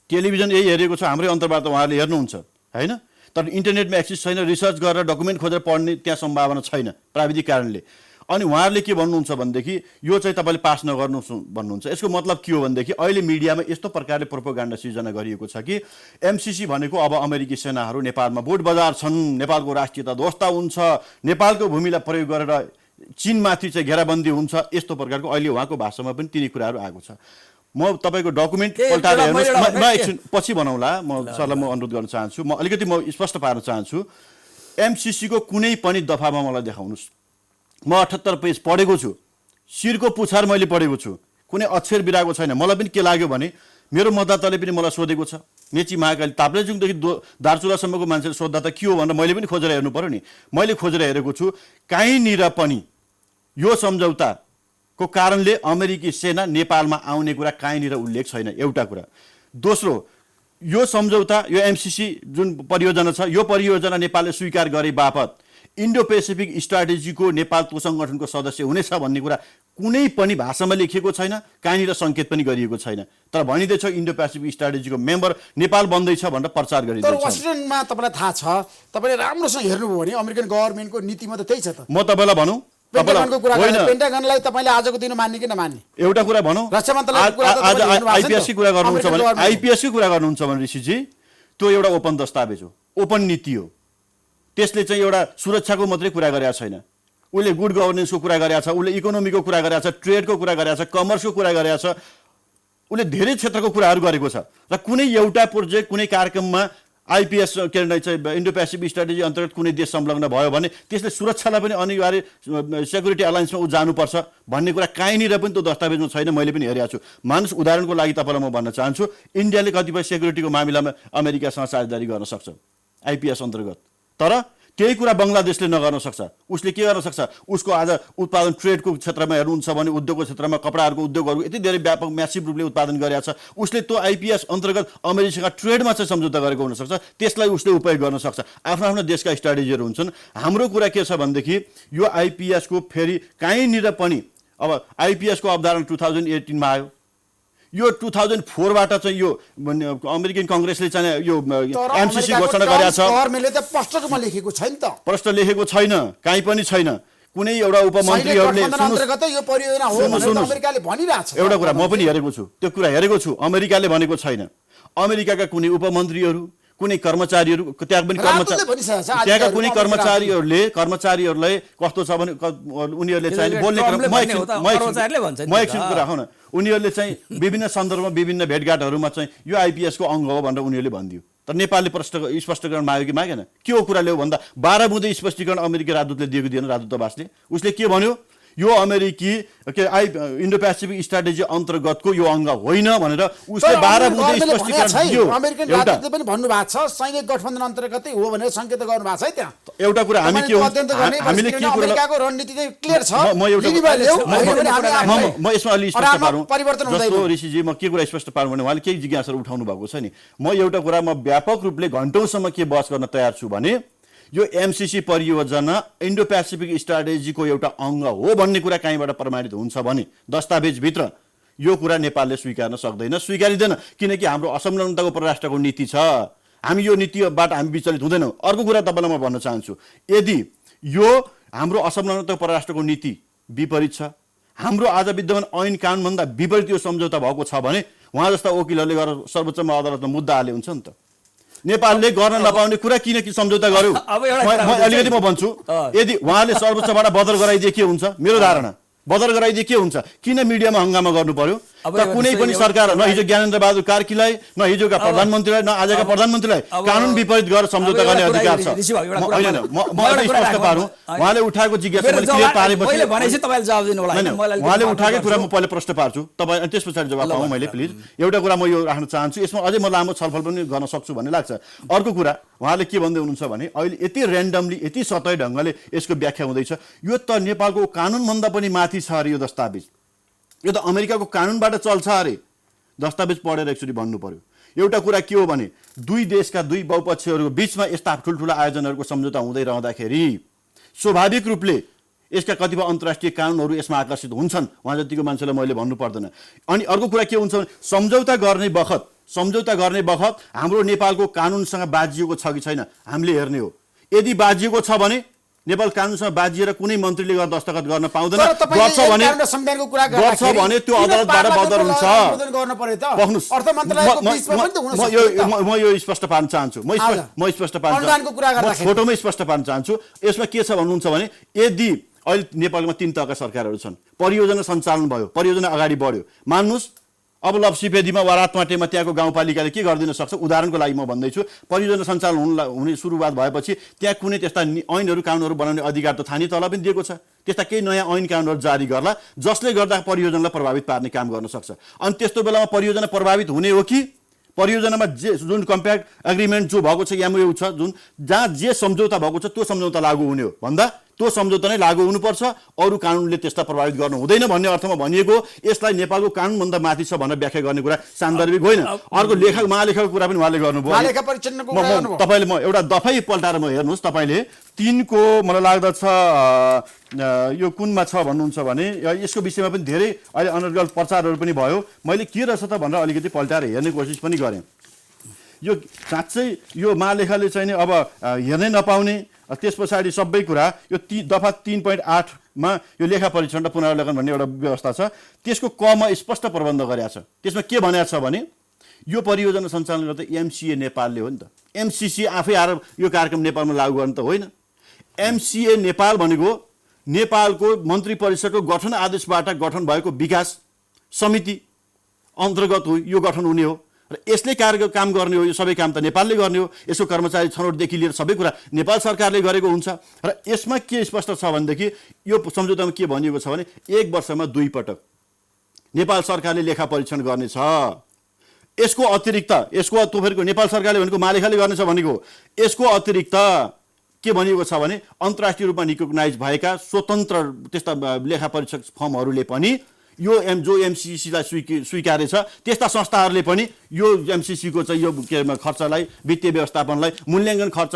टेलिभिजन यही हेरेको छ, हाम्रै अन्तर्वार्ता उहाँहरूले हेर्नुहुन्छ होइन, तर इन्टरनेटमा एक्सेस छैन, रिसर्च गरेर डकुमेन्ट खोजेर पढ्ने त्यहाँ सम्भावना छैन प्राविधिक कारणले। अनि उहाँहरूले के भन्नुहुन्छ भनेदेखि यो चाहिँ तपाईँले पास नगर्नु भन्नुहुन्छ। यसको मतलब के हो भनेदेखि अहिले मिडियामा यस्तो प्रकारले प्रोपोगेन्डा सिर्जना गरिएको छ कि एमसीसी भनेको अब अमेरिकी सेनाहरू नेपालमा बोट बजार छन्, नेपालको राष्ट्रियता ध्वस्त हुन्छ, नेपालको भूमिलाई प्रयोग गरेर चीनमाथि चाहिँ घेराबन्दी हुन्छ यस्तो प्रकारको अहिले उहाँको भाषामा पनि तिनी कुराहरू आएको छ। म तपाईँको डकुमेन्ट पल्टाएर हेर्नुहोस्, म एकछिन पछि बनाउँला, म सरलाई म अनुरोध गर्न चाहन्छु। म अलिकति स्पष्ट पार्न चाहन्छु। एमसिसीको कुनै पनि दफामा मलाई देखाउनुहोस्। म 78 पेज पढेको छु, शिरको पुछार मैले पढेको छु, कुनै अक्षर बिराएको छैन। मलाई पनि के लाग्यो भने मेरो मतदाताले पनि मलाई सोधेको छ, मेची महाकाली ताप्लेजुङदेखि दार्चुलासम्मको मान्छेले सोद्धा त के हो भनेर मैले पनि खोजेर हेर्नु पर्यो नि। मैले खोजेर हेरेको छु, कहीँनिर पनि यो सम्झौताको कारणले अमेरिकी सेना नेपालमा आउने कुरा कहीँनिर उल्लेख छैन, एउटा कुरा। दोस्रो, यो सम्झौता, यो एमसिसी जुन परियोजना छ, यो परियोजना नेपालले स्वीकार गरे बापत इन्डो पेसिफिक स्ट्राटेजीको नेपाल त्यो सङ्गठनको सदस्य हुनेछ भन्ने कुरा कुनै पनि भाषामा लेखिएको छैन, कहीँनिर सङ्केत पनि गरिएको छैन। तर भनिँदैछ इन्डो पेसिफिक स्ट्राटेजीको मेम्बर नेपाल बन्दैछ भनेर प्रचार गरिँदैछ। तर वासिङ्टनमा तपाईँलाई थाहा छ, तपाईँले राम्रोसँग हेर्नुभयो भने अमेरिकन गभर्मेन्टको नीतिमा त त्यही छ त। म तपाईँलाई भनौँ, पेन्टागनको कुरा गर्दा पेन्टागनलाई तपाईँले आजको दिन मान्ने कि नमान्ने? एउटा कुरा भनौँ, रक्षा मन्त्रालयको कुरा त आज तपाईँले हेर्नु भएको छ नि त। आइपिएसकी कुरा गर्नुहुन्छ भने, आइपिएसकी कुरा गर्नुहुन्छ भने ऋषिजी, त्यो एउटा ओपन दस्तावेज हो, ओपन नीति हो। त्यसले चाहिँ एउटा सुरक्षाको मात्रै कुरा गरेका छैन, उसले गुड गभर्नेन्सको कुरा गरेका छ, उसले इकोनोमीको कुरा गरेका छ, ट्रेडको कुरा गरेका छ, कमर्सको कुरा गरेका छ, उसले धेरै क्षेत्रको कुराहरू गरेको छ। र कुनै एउटा प्रोजेक्ट, कुनै कार्यक्रममा आइपिएस के अरे चाहिँ इन्डो पेसिफिक स्ट्राटेजी अन्तर्गत कुनै देश संलग्न भयो भने त्यसले सुरक्षालाई पनि अनिवार्य सेक्युरिटी अलायन्समा ऊ जानुपर्छ भन्ने कुरा कहीँनिर पनि त्यो दस्तावेजमा छैन। मैले पनि हेरेको छु। मानुस उदाहरणको लागि तपाईँलाई म भन्न चाहन्छु, इन्डियाले कतिपय सेक्युरिटीको मामिलामा अमेरिकासँग साझेदारी गर्न सक्छ आइपिएस अन्तर्गत, तर त्यही कुरा बङ्गलादेशले नगर्न सक्छ। उसले के गर्न सक्छ, उसको आज उत्पादन ट्रेडको क्षेत्रमा हेर्नुहुन्छ भने उद्योगको क्षेत्रमा कपडाहरूको उद्योगहरू यति धेरै व्यापक म्यासिभ रूपले उत्पादन गरेका छ, उसले त्यो आइपिएस अन्तर्गत अमेरिकासँग ट्रेडमा चाहिँ सम्झौता गरेको हुनसक्छ, त्यसलाई उसले उपयोग गर्न सक्छ। आफ्नो आफ्नो देशका स्ट्राटेजीहरू हुन्छन्। हाम्रो कुरा के छ भनेदेखि यो आइपिएसको फेरि कहीँनिर पनि, अब आइपिएसको अवधारणा 2018मा आयो, यो 2004बाट चाहिँ यो अमेरिकन कङ्ग्रेसले चाहिँ यो एमसिसी घोषणा गरेको छ। गभर्नमेन्टले त स्पष्ट रूपमा लेखेको छैन त, प्रश्न लेखेको छैन, कहीँ पनि छैन। कुनै एउटा उपमन्त्रीहरूले यो परियोजना हो भनेर अमेरिकाले भनिरहेछ। एउटा कुरा म पनि हेरेको छु, त्यो कुरा हेरेको छु, अमेरिकाले भनेको छैन। अमेरिकाका कुनै उपमन्त्रीहरू, कुनै कर्मचारीहरू, त्यहाँका कुनै कर्मचारीहरूलाई कस्तो छ भने उनीहरूले चाहिँ बोल्ने म एकछिन कुरा हो न, उनीहरूले चाहिँ विभिन्न सन्दर्भमा विभिन्न भेटघाटहरूमा चाहिँ यो आइपिएसको अङ्ग हो भनेर उनीहरूले भनिदियो। तर नेपालले स्पष्टीकरण माग्यो कि मागेन? के हो कुरा ल्याऊ भन्दा 12 बुँदे स्पष्टीकरण अमेरिकी राजदूतले दिएको दिएन, राजदूतावासले। उसले के भन्यो, यो अमेरिकी इन्डो पेसिफिक स्ट्राटेजी अन्तर्गतको यो अङ्ग होइन भनेर उसले 12 बुँदे स्पष्टीकरण दियो। अमेरिकन राजदूतले पनि भन्नुभएको छ सैनिक गठबन्धन अन्तर्गतै हो भनेर सङ्केत गर्नुभएको छ है। त्यहाँ एउटा कुरा हामीले के अमेरिकाको रणनीति चाहिँ क्लियर छ। म यसमा अलि स्पष्ट पारौँ जस्तो ऋषिजी, म के कुरा स्पष्ट पारौँ भने उहाँले केही जिज्ञासाहरू उठाउनु भएको छ नि। म एउटा कुरा म व्यापक रूपले घन्टौँसम्म के बहस गर्न तयार छु भने यो एमसिसी परियोजना इन्डो पेसिफिक स्ट्राटेजीको एउटा अङ्ग हो भन्ने कुरा कहीँबाट प्रमाणित हुन्छ भने दस्तावेजभित्र यो कुरा नेपालले स्वीकार्न सक्दैन, स्वीकारिँदैन। किनकि हाम्रो असंलग्नताको परराष्ट्रको नीति छ, हामी यो नीतिबाट हामी विचलित हुँदैनौँ। अर्को कुरा तपाईँलाई म भन्न चाहन्छु, यदि यो हाम्रो असंलग्नताको परराष्ट्रको नीति विपरीत छ, हाम्रो आज विद्यमान ऐन कानुनभन्दा विपरीत यो सम्झौता भएको छ भने उहाँ जस्ता वकिलहरूले गएर सर्वोच्च अदालतमा मुद्दा हाले हुन्छ नि त। नेपालले गर्न नपाउने कुरा किन कि सम्झौता गर्यो? अलिकति म भन्छु, यदि उहाँले सर्वोच्चबाट बदर गराइदिए के हुन्छ? मेरो धारणा बदर गराइदिए के हुन्छ? किन मिडियामा हङ्गामा गर्नु पर्यो? कुनै पनि सरकार, न हिजो ज्ञानेन्द्र बहादुर कार्कीलाई, न हिजोका प्रधानमन्त्रीलाई, न आजका प्रधानमन्त्रीलाई कानुन विपरीत गरेर सम्झौता गर्ने अधिकार छ। म स्पष्ट पारौँ, उहाँले उठाएको जिज्ञासा उहाँले उठाएको कुरा म पहिला प्रश्न पार्छु, तपाईँ त्यस पछाडि जवाब पाऊँ मैले प्लिज। एउटा कुरा म यो राख्न चाहन्छु, यसमा अझै म लामो छलफल पनि गर्न सक्छु भन्ने लाग्छ। अर्को कुरा उहाँले के भन्दै हुनुहुन्छ भने अहिले यति ऱ्यान्डमली, यति सतै ढङ्गले यसको व्याख्या हुँदैछ, यो त नेपालको कानुनभन्दा पनि माथि छ अरे यो दस्तावेज, यो त अमेरिकाको कानुनबाट चल्छ अरे। दस्तावेज पढेर एकचोटि भन्नु पर्यो। एउटा कुरा के हो भने दुई देशका दुई बहुपक्षीहरूको बिचमा यस्ता ठुल्ठुला आयोजनाहरूको सम्झौता हुँदै रहँदाखेरि स्वाभाविक रूपले यसका कतिपय अन्तर्राष्ट्रिय कानुनहरू यसमा आकर्षित हुन्छन्, उहाँ जतिको मान्छेलाई मैले भन्नु पर्दैन। अनि अर्को कुरा के हुन्छ भने सम्झौता गर्ने बखत हाम्रो नेपालको कानुनसँग बाजिएको छ कि छैन हामीले हेर्ने हो। यदि बाजिएको छ भने नेपाल कानुनसँग बाजिएर कुनै मन्त्रीले गरेर दस्तखत गर्न पाउँदैन, गर्छ भने त्यो अदालतबाट बदर हुन्छ। म यो स्पष्ट पार्न चाहन्छु, म स्पष्ट पार्न चाहन्छु, फोटोमै स्पष्ट पार्न चाहन्छु। यसमा के छ भन्नुहुन्छ भने यदि अहिले नेपालमा 3 तहका सरकारहरू छन्, परियोजना सञ्चालन भयो, परियोजना अगाडि बढ्यो, मान्नुहोस् अब लप्सीपेदीमा वा रातमाटेमा त्यहाँको गाउँपालिकाले के गरिदिन सक्छ? उदाहरणको लागि म भन्दैछु, परियोजना सञ्चालन हुने सुरुवात भएपछि त्यहाँ कुनै त्यस्ता ऐनहरू कानुनहरू बनाउने अधिकार त स्थानीय तहलाई पनि दिएको छ। त्यस्ता केही नयाँ ऐन कानुनहरू जारी गर्ला जसले गर्दा परियोजनालाई प्रभावित पार्ने काम गर्न सक्छ। अनि त्यस्तो बेलामा परियोजना प्रभावित हुने हो कि परियोजनामा जे जुन कम्प्याक्ट एग्रिमेन्ट जो भएको छ, एमओयू छ, जुन जहाँ जे सम्झौता भएको छ त्यो सम्झौता लागू हुने हो भन्दा त्यो सम्झौता नै लागू हुनुपर्छ, अरू कानुनले त्यसलाई प्रभावित गर्नु हुँदैन भन्ने अर्थमा भनिएको। यसलाई नेपालको कानुनभन्दा माथि छ भनेर व्याख्या गर्ने कुरा सान्दर्भिक होइन। अर्को महालेखाको कुरा पनि उहाँले गर्नुभयो। तपाईँले म एउटा दफै पल्टाएर म हेर्नुहोस्, तपाईँले 3 को मलाई लाग्दछ यो कुनमा छ भन्नुहुन्छ भने यसको विषयमा पनि धेरै अहिले अनर्गल प्रचारहरू पनि भयो। मैले के रहेछ त भनेर अलिकति पल्टाएर हेर्ने कोसिस पनि गरेँ। यो साँच्चै यो महालेखाले चाहिँ अब हेर्नै नपाउने, त्यस पछाडि सबै कुरा यो दफा 3.8 मा यो लेखा परीक्षण र पुनरावलोकन भन्ने एउटा व्यवस्था छ, त्यसको कमा स्पष्ट प्रबन्ध गरेको छ। त्यसमा के भनेको छ भने यो परियोजना सञ्चालन गर्दा एमसिए नेपालले हो नि त। एमसिसी आफै आएर यो कार्यक्रम नेपालमा लागू गर्ने त होइन। एमसिए नेपाल भनेको नेपालको मन्त्री परिषदको गठन आदेशबाट गठन भएको विकास समिति अन्तर्गत हो यो गठन हुने हो र यसले काम गर्ने हो। यो सबै काम त नेपालले गर्ने हो। यसको कर्मचारी छनौटदेखि लिएर सबै कुरा नेपाल सरकारले गरेको हुन्छ। र यसमा के स्पष्ट छ भनेदेखि यो सम्झौतामा के भनिएको छ भने 1 वर्षमा 2 पटक नेपाल सरकारले लेखा परीक्षण गर्नेछ। यसको अतिरिक्त यसको तोफेरको नेपाल सरकारले भनेको महालेखाले गर्नेछ भनेको, यसको अतिरिक्त के भनिएको छ भने अन्तर्राष्ट्रिय रूपमा रिकग्नाइज भएका स्वतन्त्र त्यस्ता लेखा परीक्षक फर्महरूले पनि यो जो एमसिसीलाई स्वीकारेछ त्यस्ता संस्थाहरूले पनि यो एमसिसीको चाहिँ यो खर्चलाई, वित्तीय व्यवस्थापनलाई, मूल्याङ्कन खर्च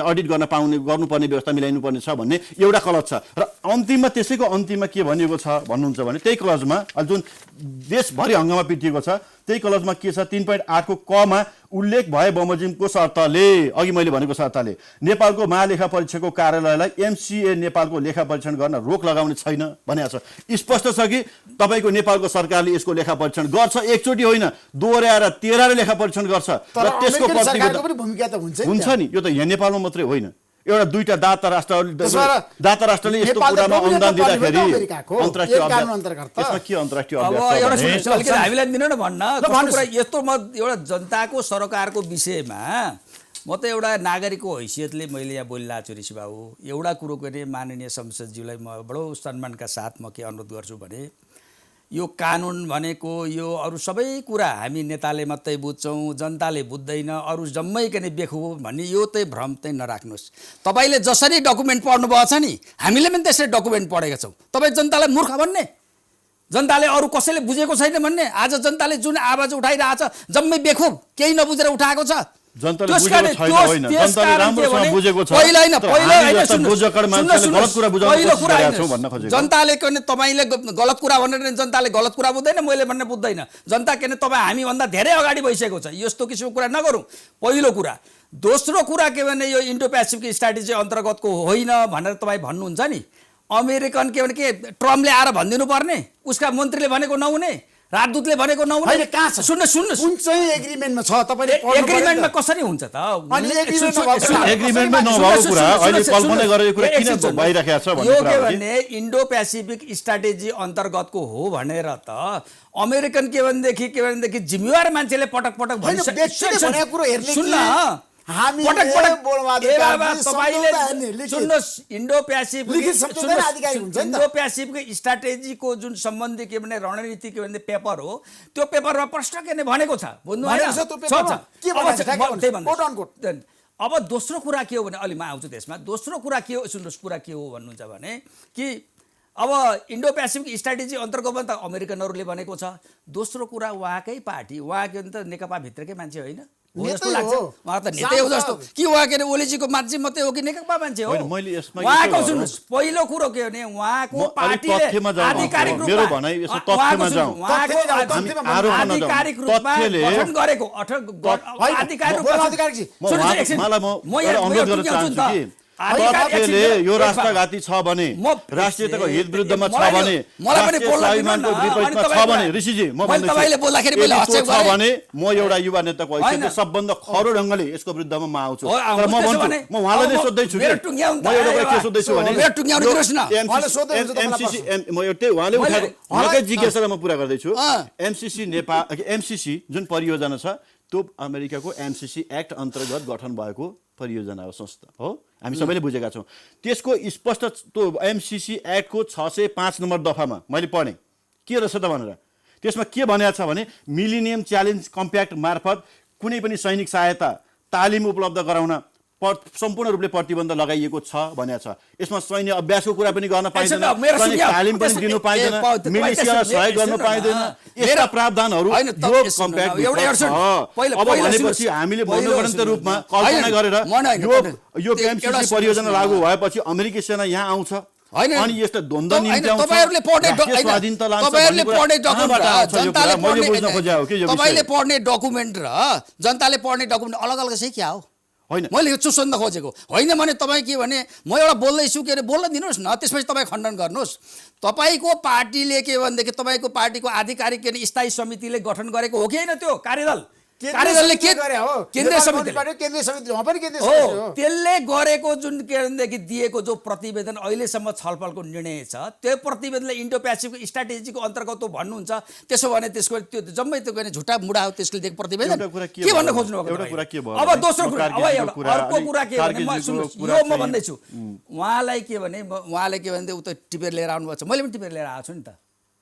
अडिट गर्नुपर्ने व्यवस्था मिलाइनुपर्ने छ भन्ने एउटा क्लज छ। र अन्तिममा त्यसैको अन्तिममा के भनिएको छ भन्नुहुन्छ भने त्यही क्लजमा जुन देशभरि हङ्गामा पिटिएको छ त्यही क्लजमा के छ 3.8 को कमा उल्लेख भए बमोजिमको शर्तले, अघि मैले भनेको शर्तले नेपालको महालेखा परीक्षकको कार्यालयलाई एमसिए नेपालको लेखा परीक्षण गर्न रोक लगाउने छैन भनेको छ। स्पष्ट छ कि तपाईको नेपालको सरकारले यसको लेखा परीक्षण गर्छ, एकचोटि होइन दोहोर्याएर 13 लेखा परीक्षण गर्छ र त्यसको भूमिका त हुन्छ नि। यो त यहाँ नेपालमा मात्रै होइन, एउटा 2टा दाता राष्ट्रले यस्तो कुरामा अनुदान दिँदाखेरि अन्तर्राष्ट्रिय त्यसमा के अन्तर्राष्ट्रिय अभ्यास हामीलाई दिनु न भन्न यस्तो म एउटा जनताको सरकारको विषयमा म त एउटा नागरिकको हैसियतले मैले यहाँ बोलिरहेको छु ऋषि बाबु। एउटा कुरो गर्ने माननीय संसदज्यूलाई म बडो सम्मानका साथ म के अनुरोध गर्छु भने यो कानुन भनेको यो अरू सबै कुरा हामी नेताले मात्रै बुझ्छौँ, जनताले बुझ्दैन, अरू जम्मै के बेखु भन्ने यो चाहिँ भ्रम चाहिँ नराख्नुहोस्। तपाईँले जसरी डकुमेन्ट पढ्नुभएको छ नि हामीले पनि त्यसरी डकुमेन्ट पढेका छौँ। तपाईँ जनतालाई मूर्ख भन्ने, जनताले अरू कसैले बुझेको छैन भन्ने, आज जनताले जुन आवाज उठाइरहेछ जम्मै बेखुब केही नबुझेर उठाएको छ। जनताले बुझेको छैन होइन, जनताले राम्रोसँग बुझेको छ। जनताले किन तपाईले गलत कुरा भनेर जनताले गलत कुरा बुझ्दैन, मैले भन्ने बुझ्दैन। जनता किन तपाईँ हामीभन्दा धेरै अगाडि भइसकेको छ, यस्तो किसिमको कुरा नगरौँ। पहिलो कुरा। दोस्रो कुरा के भने यो इन्डो पेसिफिक स्ट्राटेजी अन्तर्गतको होइन भनेर तपाईँ भन्नुहुन्छ नि, अमेरिकन के भने के ट्रम्पले आएर भनिदिनु पर्ने, उसका मन्त्रीले भनेको नहुने, राजदूतले भनेको नहुने। कहाँ छ? सुन्नुहोस् कुन चाहिँ एग्रिमेन्टमा छ तपाईले? एग्रिमेन्टमा कसरी हुन्छ त? एग्रिमेन्टमा नभएको कुरा अहिले कल्पना गरेको कुरा किन भइराखेको छ भन्ने यो के भने इन्डो पेसिफिक स्ट्राटेजी अन्तर्गतको हो भनेर त अमेरिकन के भनेदेखि जिम्मेवार मान्छेले पटक पटक सुन्न इन्डो पेसिफिक स्ट्राटेजीको जुन सम्बन्धी के भने रणनीति के भने पेपर हो, त्यो पेपरमा प्रश्न के भनेको छ बुझ्नु होइन। अब दोस्रो कुरा के हो भने अलि म आउँछु त्यसमा। दोस्रो कुरा के हो सुन्नुहोस्, कुरा के हो भन्नुहुन्छ भने कि अब इन्डो पेसिफिक स्ट्राटेजी अन्तर्गतमा त अमेरिकनहरूले भनेको छ। दोस्रो कुरा उहाँकै पार्टी, उहाँ के भन्छ नेकपा भित्रकै मान्छे होइन जस्तो लाग्छ, उहाँ त नेतै हो जस्तो कि उहाँ के अरे ओलीजीको मान्छे मात्रै हो कि नेकपा मान्छे हो। उहाँको सुन्नुहोस् पहिलो कुरो के भने उहाँको पार्टीले आधिकारिक रूपमा आधिकारिक रूपमा गठन गरेको तथ्यले यो राष्ट्रघाती छ भने राष्ट्रियताको हित विरुद्धमा छ भने स्वाभिमानको विपरीतमा छ भने ऋषिजी म भन्दैछु छ भने म एउटा युवा नेताको हैसियतले सबभन्दा खरो ढङ्गले यसको विरुद्धमा म आउँछु तर म भन्छु म उहाँलाई नै सोध्दैछु कि म एउटा के सोध्दैछु भने एमसीसी म एउटै उहाँले उठाएको उहाँकै जिज्ञासा म पुरा गर्दैछु एमसीसी नेपाल एमसीसी जुन परियोजना छ त्यो अमेरिकाको एमसीसी एक्ट अन्तर्गत गठन भएको परियोजना हो संस्था हो हामी सबैले बुझेका छौँ त्यसको स्पष्ट त्यो एमसीसी एक्टको 605 नम्बर दफामा मैले पढेँ के रहेछ त भनेर त्यसमा के भनेको छ भने मिलेनियम च्यालेन्ज कम्प्याक्ट मार्फत कुनै पनि सैनिक सहायता तालिम उपलब्ध गराउन सम्पूर्ण रूपले प्रतिबन्ध लगाइएको छ भनेको छ यसमा सैन्य अभ्यासको कुरा पनि गर्न पाइँदैन सैनिक तालिम पनि दिनु पाइँदैन मिलिसियालाई सहयोग गर्न पाइँदैन यस्ता प्रावधानहरू यो कम्प्याक्ट अब भनेपछि हामीले मनोगणन्त रूपमा कल्पना गरेर यो एमसीसी परियोजना लागू भएपछि अमेरिकी सेना यहाँ आउँछ अनि यस्तो द्वन्द्व निम्ति आउँछ तपाईले पढ्ने डकुमेन्ट र जनताले पढ्ने डकुमेन्ट अलग अलग चाहिँ क्या हो होइन मैले यो चुसन्द खोजेको होइन भने तपाईँ के भने म एउटा बोल्दैछु के अरे बोल्न दिनुहोस् न त्यसपछि तपाईँ खण्डन गर्नुहोस् तपाईँको पार्टीले के भनेदेखि तपाईँको पार्टीको आधिकारिक के स्थायी समितिले गठन गरेको हो कि होइन त्यो कार्यदलले के गरे हो केन्द्रीय समिति त्यसले गरेको जुन के भनेदेखि दिएको जो प्रतिवेदन अहिलेसम्म छलफलको निर्णय छ त्यो प्रतिवेदनले इन्डो पेसिफिक स्ट्राटेजीको अन्तर्गत हो भन्नुहुन्छ त्यसो भने त्यसको त्यो जम्मै त्यो गर्ने झुटा मुडा हो त्यसले दिएको प्रतिवेदन के भन्न खोज्नु भएको अब दोस्रो कुरा अब अर्को कुरा के भने म सुन्नुहोस् यो म भन्दैछु उहाँलाई के भने उहाँले के भने उता टिपेर लिएर आउनुभएको छ मैले पनि टिपेर लिएर आएको छु नि त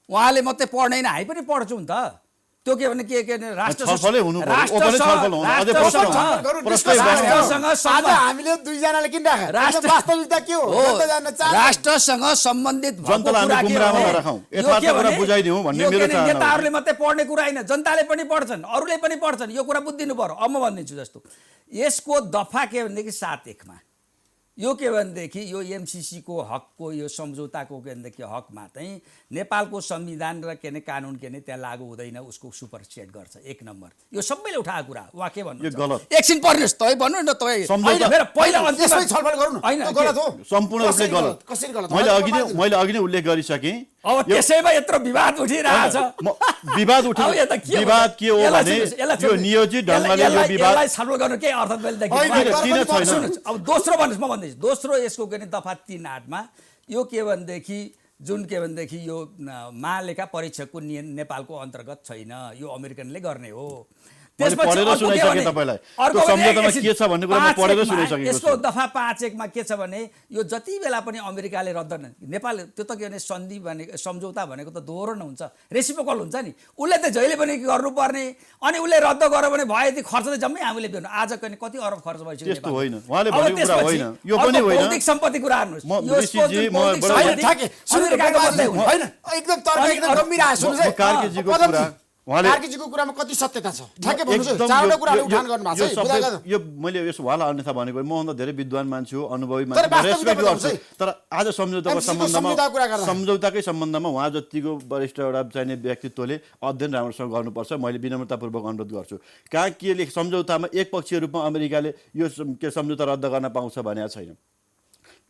उहाँले मात्रै पढ्दैन हामी पनि पढ्छौँ नि त त्यो के भने के राष्ट्रसँग सम्बन्धित नेताहरूले मात्रै पढ्ने कुरा होइन जनताले पनि पढ्छन् अरूले पनि पढ्छन् यो कुरा बुझिदिनु पर्यो अब म भनिदिन्छु जस्तो यसको दफा के भनेदेखि 7(1) मा यो के भनेदेखि यो एमसीसीको हकको यो सम्झौताको के भनेदेखि हकमा चाहिँ नेपालको संविधान र के कानुन के त्यहाँ लागू हुँदैन उसको सुपरसेट गर्छ 1 नम्बर यो सबैले उठाएको कुरा वा के भन्नु एकछिन पर्नुहोस् तपाईँ भन्नु न तपाईँ मेरो पहिला अन्तिममै छलफल गर्नु हैन गलत हो सम्पूर्ण रूपले गलत कसरी गलत मैले अघि नै उल्लेख गरिसकेँ अब त्यसैमा यत्रो विवाद उठिरहेछ विवाद के हो भने यो नियोजित ढङ्गले यो विवादलाई छलफल गर्नु के अर्थ मैले अब दोस्रो भन्नुस् म भन्दैछु दोस्रो यसको के दफा 3(8) मा यो के भनेदेखि जुन के भनेदेखि यो महालेखा परीक्षकको नेपालको अन्तर्गत छैन यो अमेरिकनले गर्ने हो यसको दफा 5(1) मा के छ भने यो जति बेला पनि अमेरिकाले रद्द नेपाल त्यो त के भने सन्धि भने सम्झौता भनेको त दोहोरो न हुन्छ रेसिप्रोकल हुन्छ नि उसले त जहिले पनि गर्नुपर्ने अनि उसले रद्द गर्यो भने भयो यति खर्च त जम्मै हामीले दिनु आज कति अरब खर्च भइसक्यो भौतिक सम्पत्ति कुरा हेर्नुहोस् कार्कीजीको कुरामा कति सत्यता छ ठ्याक्कै भन्नुस् चारवटा कुराहरु उठान गर्नु भएको छ यो मैले यस वाला अन्यथा भनेको मभन्दा धेरै विद्वान मान्छे हो अनुभवी मान्छे रेस्पेक्ट गर्छु तर आज सम्झौताकै सम्बन्धमा उहाँ जतिको वरिष्ठ एउटा चाहिने व्यक्तित्वले अध्ययन राम्रोसँग गर्नुपर्छ मैले विनम्रतापूर्वक अनुरोध गर्छु कहाँ केले सम्झौतामा एकपक्षीय रूपमा अमेरिकाले यो के सम्झौता रद्द गर्न पाउँछ भनेको छैन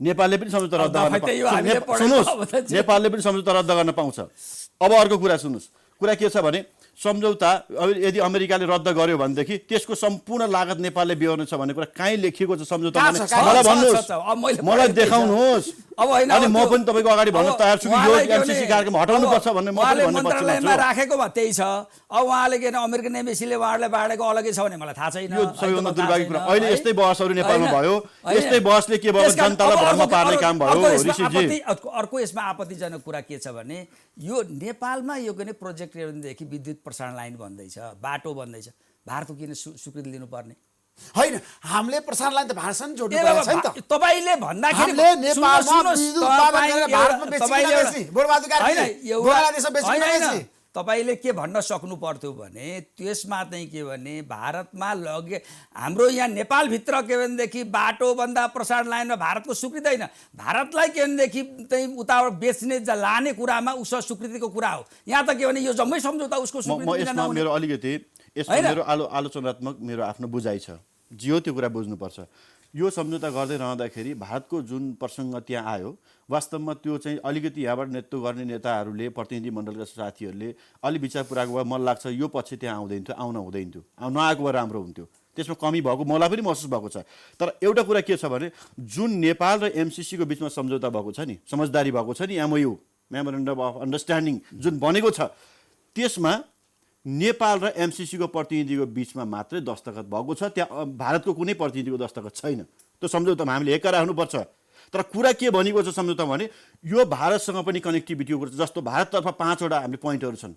नेपालले पनि सम्झौता रद्द गर्न सुन्नुहोस् नेपालले पनि सम्झौता रद्द गर्न पाउँछ अब अर्को कुरा सुन्नुहोस् कुरा के छ भने सम्झौता यदि अमेरिकाले रद्द गर्यो भनेदेखि त्यसको सम्पूर्ण लागत नेपालले बिहोर्ने छ भन्ने कुरा कहीँ लेखिएको छ सम्झौतामा मलाई भन्नुहोस् मलाई देखाउनुहोस् अनि म पनि तपाईको अगाडि भन्न तयार छु कि यो एमसीसी कार्यक्रम हटाउनु पर्छ भन्ने म पनि भन्ने मन्त्रालयमा राखेको भए त्यही छ अब उहाँले के अमेरिकन एम्बेसीले उहाँलाई बाडेको अलगै छ भने मलाई थाहा छैन यो सबैभन्दा दुर्भाग्य कुरा अहिले यस्तै बहसहरू नेपालमा भयो यस्तै बहसले के भयो जनतालाई भ्रममा पार्ने काम भयो ऋषिजी अर्को यसमा आपत्तिजनक कुरा के छ भने यो नेपालमा यो के प्रोजेक्ट देखि विद्युत प्रसारण लाइन भन्दैछ बाटो भन्दैछ भारतको किन स्वीकृति लिनुपर्ने हैन हामीले प्रसारण लाइन त भारतसँग जोड्नु पर्छ नि त तपाईले भन्दाखेरि नेपालमा विद्युत उत्पादन गरेर भारतमा बेच्ने बोरबादु कार्य तपाईले के भन्न सक्नु पर्थ्यो भने त्यसमा चाहिँ के भने भारतमा लगे हाम्रो यहाँ नेपालभित्र के भनेदेखि बाटो भन्दा प्रसारण लाइनमा भारतको स्वीकृति होइन भारतलाई के भनेदेखि चाहिँ उताबाट बेच्ने लाने कुरामा उसको स्वीकृतिको कुरा हो यहाँ त के भने यो जम्मै सम्झौता उसको स्वीकृति मेरो अलिकति यसमा मेरो आलोचनात्मक मेरो आफ्नो बुझाइ छ जियो त्यो कुरा बुझ्नुपर्छ यो सम्झौता गर्दै रहँदाखेरि भारतको जुन प्रसङ्ग त्यहाँ आयो वास्तवमा त्यो चाहिँ अलिकति यहाँबाट नेतृत्व गर्ने नेताहरूले प्रतिनिधिमण्डलका साथीहरूले अलि विचार पुऱ्याएको भए मलाई लाग्छ यो पछि त्यहाँ आउँदैन थियो आउन हुँदैन थियो नआएको भए राम्रो हुन्थ्यो त्यसमा कमी भएको मलाई पनि महसुस भएको छ तर एउटा कुरा के छ भने जुन नेपाल र एमसिसीको बिचमा सम्झौता भएको छ नि समझदारी भएको छ नि एमओयू मेमोरेन्डम अफ अन्डरस्ट्यान्डिङ जुन बनेको छ त्यसमा नेपाल र एमसिसीको प्रतिनिधिको बिचमा मात्रै दस्तखत भएको छ त्यहाँ भारतको कुनै प्रतिनिधिको दस्तखत छैन त्यो सम्झौतामा हामीले एक राख्नुपर्छ तर कुरा के भनेको छ सम्झौतामा भने यो भारतसँग पनि कनेक्टिभिटीको कुरा जस्तो भारततर्फ 5 वटा हामीले पोइन्टहरू छन्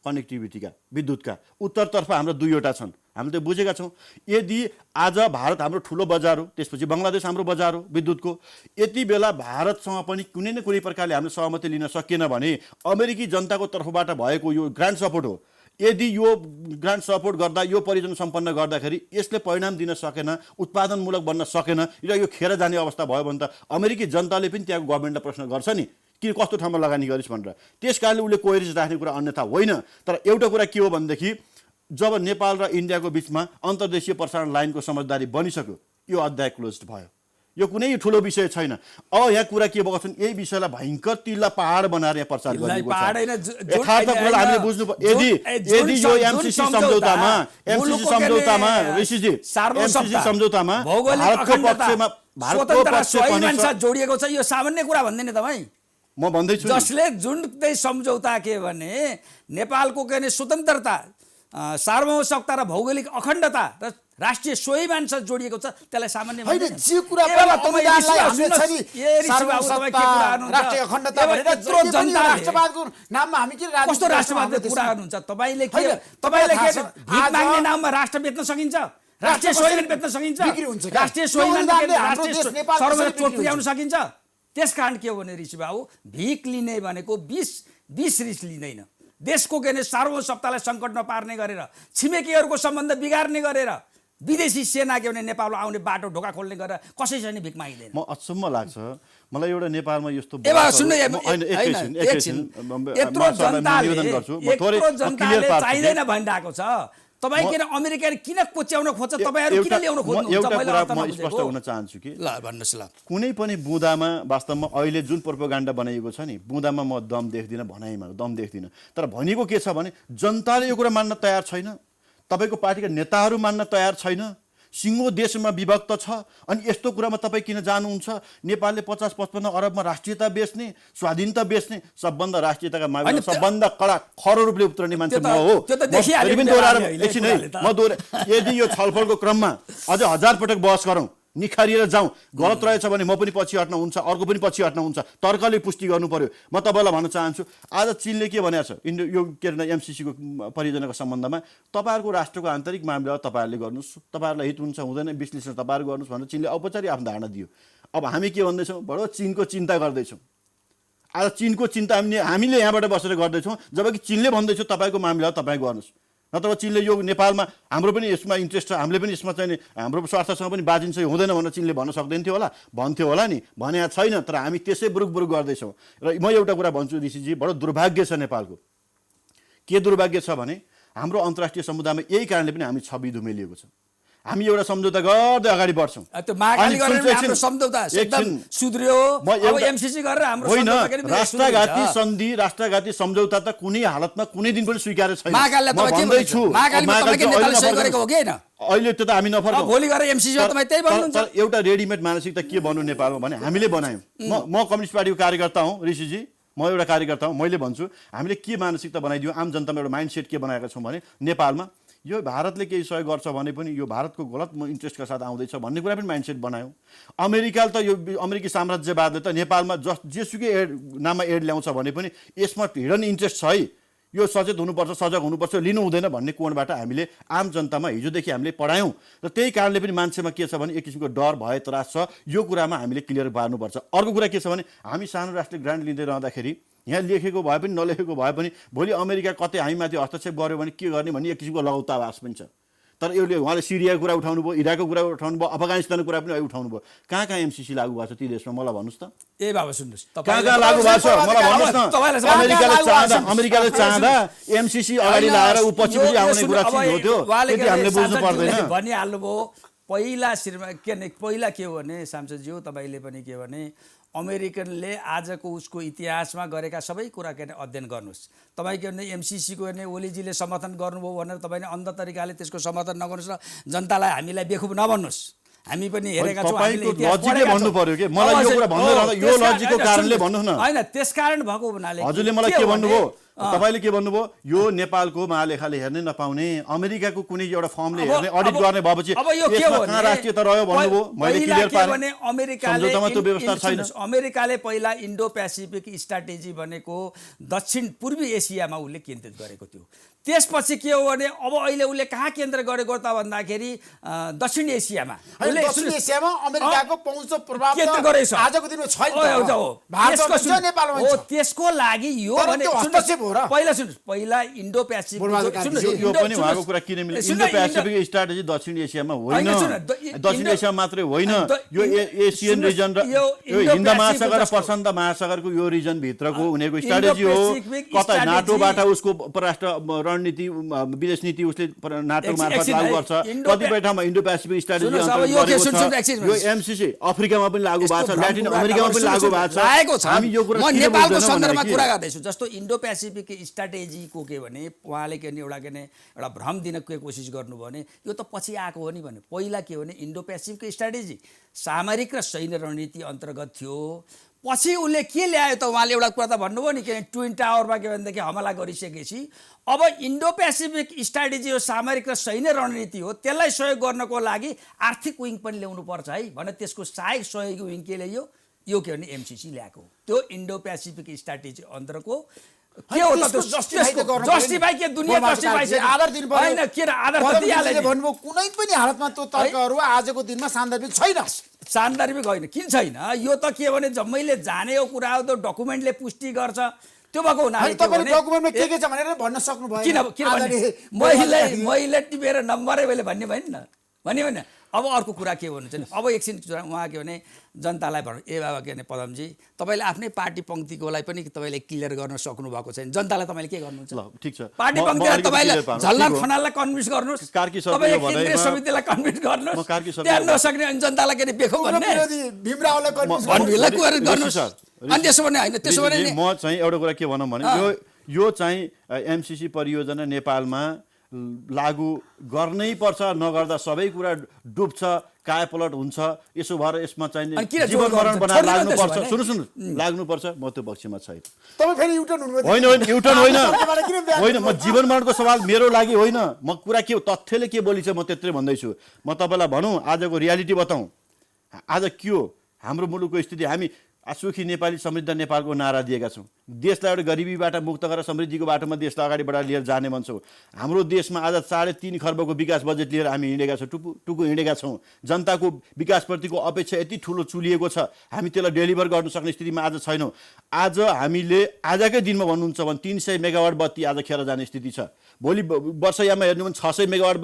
कनेक्टिभिटीका विद्युतका उत्तरतर्फ हाम्रो 2वटा छन् हामीले त्यो बुझेका छौँ यदि आज भारत हाम्रो ठुलो बजार हो त्यसपछि बङ्गलादेश हाम्रो बजार हो विद्युतको यति बेला भारतसँग पनि कुनै न कुनै प्रकारले हामीले सहमति लिन सकिएन भने अमेरिकी जनताको तर्फबाट भएको यो ग्रान्ड सपोर्ट हो यदि यो ग्रान्ड सपोर्ट गर्दा यो परियोजना सम्पन्न गर्दाखेरि यसले परिणाम दिन सकेन उत्पादनमूलक बन्न सकेन र यो खेर जाने अवस्था भयो भने त अमेरिकी जनताले पनि त्यहाँको गभर्मेन्टलाई प्रश्न गर्छ नि कि कस्तो ठाउँमा लगानी गरिस् भनेर त्यस कारणले उसले कोइरिज राख्ने कुरा अन्यथा होइन तर एउटा कुरा के हो भनेदेखि जब नेपाल र इन्डियाको बिचमा अन्तर्देशीय प्रसारण लाइनको समझदारी बनिसक्यो यो अध्याय क्लोज भयो यो कुनै ठुलो विषय छैन अब यहाँ कुरा के भएको छ यही विषयलाई भयङ्कर तिल्ला पहाड बनाएर यहाँ प्रचार गरेको छ यथार्थ कुरा हामीले बुझ्नु यदि यो एमसिसी सम्झौतामा ऋषिजी एमसिसी सम्झौतामा भारतको पक्षमा जोडिएको छ यो सामान्य कुरा भन्दैन तपाईँ म भन्दैछु जसले जुन चाहिँ सम्झौता के भने नेपालको के भने स्वतन्त्रता सार्वभौमसत्ता र भौगोलिक अखण्डता र राष्ट्रिय स्वाभिमानसँग जोडिएको छ त्यसलाई सामान्य होइन जे कुरा संविधानलाई हामीले छ नि सार्वभौमसत्ता राष्ट्रिय अखण्डता भनेर यत्रो जनता राष्ट्रवादको नाममा हामी के कस्तो राष्ट्रवादको कुरा गर्नुहुन्छ तपाईले के भीख माग्ने नाममा राष्ट्र बेच्न सकिन्छ राष्ट्रिय स्वाभिमान बेच्न सकिन्छ राष्ट्रिय स्वाभिमान राष्ट्रिय सर्वोच्च चोट पुर्याउन सकिन्छ त्यसकारण के हो भने ऋषि बाबु भीख लिने भनेको 20 रिस लिँदैन देशको के सार्वभौमसत्तालाई सङ्कटमा पार्ने गरेर छिमेकीहरूको सम्बन्ध बिगार्ने गरेर विदेशी सेना के भने नेपालमा आउने बाटो ढोका खोल्ने गरेर कसैसँग नि भीख मागिँदैन म अचम्म लाग्छ मलाई एउटा नेपालमा यस्तो चाहिँदैन भनिरहेको छ तपाईँ किन अमेरिकाले किन कोच्याउन खोज्छ तपाईँहरू किन ल्याउन खोज्नुहुन्छ म स्पष्ट हुन चाहन्छु कि ल भन्नुहोस् ल कुनै पनि बुँदामा वास्तवमा अहिले जुन प्रोपोगन्डा बनाइएको छ नि बुँदामा म दम देख्दिनँ भनाइमा दम देख्दिनँ तर भनेको के छ भने जनताले यो कुरा मान्न तयार छैन तपाईँको पार्टीका नेताहरू मान्न तयार छैन सिङ्गो देशमा विभक्त छ अनि यस्तो कुरामा तपाईँ किन जानुहुन्छ नेपालले 50-55 अरबमा राष्ट्रियता बेच्ने स्वाधीनता बेच्ने सबभन्दा राष्ट्रियताका मामिलामा सबभन्दा कडा खरो रूपले उत्रने मान्छे म हो यदि यो छलफलको क्रममा अझ 1000 पटक बहस गरौँ निखारिएर जाउँ गलत रहेछ भने म पनि पछि हट्न हुन्छ अर्को पनि पछि हट्न हुन्छ तर्कले पुष्टि गर्नु पर्यो म तपाईँलाई भन्न चाहन्छु आज चीनले के भनेको छ यो के अरे एमसिसीको परियोजनाको सम्बन्धमा तपाईँहरूको राष्ट्रको आन्तरिक मामिला तपाईँहरूले गर्नुहोस् तपाईँहरूलाई हित हुन्छ हुँदैन विश्लेषण तपाईँहरू गर्नुहोस् भनेर चीनले औपचारिक आफ्नो धारणा दियो अब हामी के भन्दैछौँ बडो चीनको चिन्ता गर्दैछौँ आज चीनको चिन्ता हामीले यहाँबाट बसेर गर्दैछौँ जबकि चीनले भन्दैछ तपाईँको मामिला तपाईँ गर्नुहोस् नत्र चीनले यो नेपालमा हाम्रो पनि यसमा इन्ट्रेस्ट छ हामीले पनि यसमा चाहिँ हाम्रो स्वार्थसँग पनि बाजिन्छ हुँदैन भनेर चीनले भन्न सक्दैन थियो होला भन्थ्यो होला नि भने छैन तर हामी त्यसै बुरुक गर्दैछौँ र म एउटा कुरा भन्छु ऋषिजी बडो दुर्भाग्य छ नेपालको के दुर्भाग्य छ भने हाम्रो अन्तर्राष्ट्रिय समुदायमा यही कारणले पनि हामी छवि धुमेलिएको छ हामी एउटा सम्झौता गर्दै अगाडि बढ्छौँ त्यो महाकाली गरेर हाम्रो सम्झौता एकदम सुध्रियो अब एमसिसी गरेर हाम्रो सम्झौता के राष्ट्रघाती सन्धि राष्ट्रघाती सम्झौता त कुनै हालतमा कुनै दिन पनि स्वीकार छैन महाकालीले तपाईँ के भन्दैछु महाकालीमा तपाईँ के नेताले सही गरेको हो कि हैन अहिले त्यो त हामी नफर्क भोलि गएर एमसिसी तपाईँ त्यही भन्नुहुन्छ एउटा रेडिमेड मानसिकता के बन्नु नेपालमा भने हामीले बनायौँ म कम्युनिस्ट पार्टीको कार्यकर्ता हुँ ऋषिजी म एउटा कार्यकर्ता हुँ मैले भन्छु हामीले के मानसिकता बनाइदियौँ आम जनतामा एउटा माइन्डसेट के बनाएका छौँ भने नेपालमा यो भारतले केही सहयोग गर्छ भने पनि यो भारतको गलत इन्ट्रेस्टका साथ आउँदैछ भन्ने कुरा पनि माइन्डसेट बनायौँ अमेरिकाले त यो अमेरिकी साम्राज्यवादले त नेपालमा जेसुकै नाममा एड ल्याउँछ भने पनि यसमा हिडन इन्ट्रेस्ट छ है यो सचेत हुनुपर्छ सजग हुनुपर्छ लिनु हुँदैन भन्ने कोणबाट हामीले आम जनतामा हिजोदेखि हामीले पढायौँ र त्यही कारणले पनि मान्छेमा के छ भने एक किसिमको डर भय त्रास छ यो कुरामा हामीले क्लियर पार्नुपर्छ अर्को कुरा के छ भने हामी सानो राष्ट्रिय ग्रान्ट लिँदै रहँदाखेरि यहाँ लेखेको भए पनि नलेखेको भए पनि भोलि अमेरिका कतै हामीमाथि हस्तक्षेप गर्यो भने के गर्ने भन्ने एक किसिमको लगाउतावास पनि छ तर यसले उहाँले सिरियाको कुरा उठाउनु भयो इराकको कुरा उठाउनु भयो अफगानिस्तानको कुरा पनि उठाउनु भयो कहाँ एमसिसी लागू भएको छ ती देशमा मलाई भन्नुहोस् त ए बाबा सुन्नुहोस् कहाँ लागू भएको छ मलाई भन्नुहोस् न अमेरिकाले चाहँदा एमसिसी अगाडि लाएर ऊ पछि आउने कुरा चिज हो त्यो त्यति हामीले बुझ्नु पर्दैन भनिहाल्नु भयो पहिला पहिला के हो भने सांसदज्यू तपाईँले पनि के भने अमेरिकनले आजको उसको इतिहासमा गरेका सबै कुरा के अध्ययन गर्नुहोस्। तपाईँ के भने एमसिसीको भने ओलीजीले समर्थन गर्नुभयो भनेर तपाईँले अन्ध तरिकाले त्यसको समर्थन नगर्नुहोस् र जनतालाई हामीलाई बेखुब नभन्नुहोस्। हामी पनि हेरेका छौँ, लजिकले भन्नु पर्यो के मलाई यो कुरा भन्नु रहँदा यो लजिकको कारणले भन्नुहोस् न। होइन त्यसकारण भएको हुनाले हजुरले मलाई के भन्नुभयो, तपाईले के भन्नुभयो, यो नेपालको महालेखाले हेर्नै नपाउने अमेरिकाको कुनै एउटा फर्मले हेर्ने अडिट गर्ने भएपछि यसमा कहाँ राष्ट्रियता रह्यो भन्नुभयो। मैले क्लियर पारेँ अमेरिकाले त्यो व्यवस्था छैन। अमेरिकाले पहिला इन्डो पेसिफिक स्ट्राटेजी भनेको दक्षिण पूर्वी एसियामा उसले केन्द्रित गरेको थियो। त्यसपछि के हो भने अब अहिले उसले कहाँ केन्द्र गरेको त भन्दाखेरि दक्षिण एसियामा दक्षिण एसियामा अमेरिकाको पहुँच प्रभाव केन्द्र गरेको छ। आजको दिनमा छैन। त्यसको लागि यो भने पहिला सुन्नुहोस्, पहिला इन्डो पेसिफिक यो पनि उहाँको कुरा किन मिल्छ। इन्डो पेसिफिक स्ट्राटेजी दक्षिण एसियामा होइन, दक्षिण एसिया मात्रै होइन, यो एसियन रिजन र यो हिन्द महासागर र प्रशान्त महासागरको यो रिजन भित्रको उनीहरूको स्ट्राटेजी हो। कतै नाटोबाट उसको परराष्ट्र रणनीति विदेश नीति उसले नाटो मार्फत लागू गर्छ। कतिपय ठाउँमा इन्डो पेसिफिक स्ट्राटेजी यो एमसिसी अफ्रिकामा पनि लागू भएको छ, ल्याटिन अमेरिकामा पनि लागू भएको छ। हामी यो कुरा नेपालको सन्दर्भमा कुरा गर्दैछु। जस्तो इन्डो पेसिफिक स्ट्राटेजीको के भने उहाँले के भने एउटा भ्रम दिन के कोसिस गर्नुभयो भने यो त पछि आएको हो नि भने। पहिला के हो भने इन्डो पेसिफिक स्ट्राटेजी सामरिक र सैन्य रणनीति अन्तर्गत थियो। पछि उसले के ल्यायो त उहाँले एउटा कुरा त भन्नुभयो नि, किनभने ट्विन टावरमा के भनेदेखि हमला गरिसकेपछि अब इन्डो पेसिफिक स्ट्राटेजी हो, सामरिक र सैन्य रणनीति हो, त्यसलाई सहयोग गर्नको लागि आर्थिक विङ पनि ल्याउनु पर्छ है भनेर त्यसको सहायक सहयोगी विङ के ल्यायो, यो के भने एमसिसी ल्याएको। त्यो इन्डो पेसिफिक स्ट्राटेजी अन्तर्गतको के हो त जस्टिफाई के दुनिया जस्टिफाई छ आधार दिन पर्यो हैन के आधार त दिइहाल्यो भन्नु। कुनै पनि हालतमा त्यो तर्कहरू आजको दिनमा सान्दर्भिक छैन। सान्दर्भिक होइन किन छैन, यो त के भने जम्मैले जानेको कुरा हो, त्यो डकुमेन्टले पुष्टि गर्छ। त्यो भएको हुनाले तपाईले डकुमेन्टमा के छ भनेर भन्न सक्नु भयो। किन मैले टिपेर नम्बरै मैले भन्ने भएन भने अब अर्को कुरा के भन्नु चाहिँ अब एकछिन उहाँ के भने जनतालाई भन्नु, ए बाबा के भने पदमजी तपाईँले आफ्नै पार्टी पङ्क्तिकोलाई पनि तपाईँले क्लियर गर्न सक्नु भएको छैन। जनतालाई तपाईँले के गर्नुहुन्छ? ल ठीक छ, पार्टी पङ्क्तिलाई तपाईँले झलनाथ खनाललाई कन्भिन्स गर्नुहोस्, तपाईँले केन्द्रीय समितिलाई कन्भिन्स गर्नुहोस्, त्यहाँ नसक्ने अनि जनतालाई के बेखौ भन्ने भीमरावलाई कन्भिन्स गर्नुहोस्। अनि त्यसो भने होइन, त्यसो भने म चाहिँ एउटा कुरा के भनौँ भने यो चाहिँ एमसिसी परियोजना नेपालमा लागू गर्नै पर्छ, नगर्दा सबै कुरा डुब्छ, कायापलट हुन्छ। यसो भएर यसमा चाहिँ जीवन मरण बनाएर लाग्नुपर्छ। सुन्नुहोस् लाग्नुपर्छ, म त्यो पक्षमा छैन। तपाईँ फेरि युटर्न हुनुभयो। होइन युटर्न होइन, म जीवन मरणको सवाल मेरो लागि होइन। म कुरा के हो, तथ्यले के बोलिन्छ म त्यत्रै भन्दैछु। म तपाईँलाई भनौँ आजको रियालिटी बताउँ, आज के हो हाम्रो मुलुकको स्थिति। हामी सुखी नेपाली समृद्ध नेपालको नारा दिएका छौँ। देशलाई एउटा गरिबीबाट मुक्त गरेर समृद्धिको बाटोमा देशलाई अगाडि बढाएर लिएर जाने भन्छौँ। हाम्रो देशमा आज 3.5 खर्बको विकास बजेट लिएर हामी हिँडेका छौँ, टुकु हिँडेका छौँ। जनताको विकासप्रतिको अपेक्षा यति ठुलो चुलिएको छ, हामी त्यसलाई डेलिभर गर्न सक्ने स्थितिमा आज छैनौँ। आज हामीले आजकै दिनमा भन्नुहुन्छ भने 300 मेगावाट बत्ती आज खेर जाने स्थिति छ। भोलि वर्षयामा हेर्नु भने 600 मेगावाट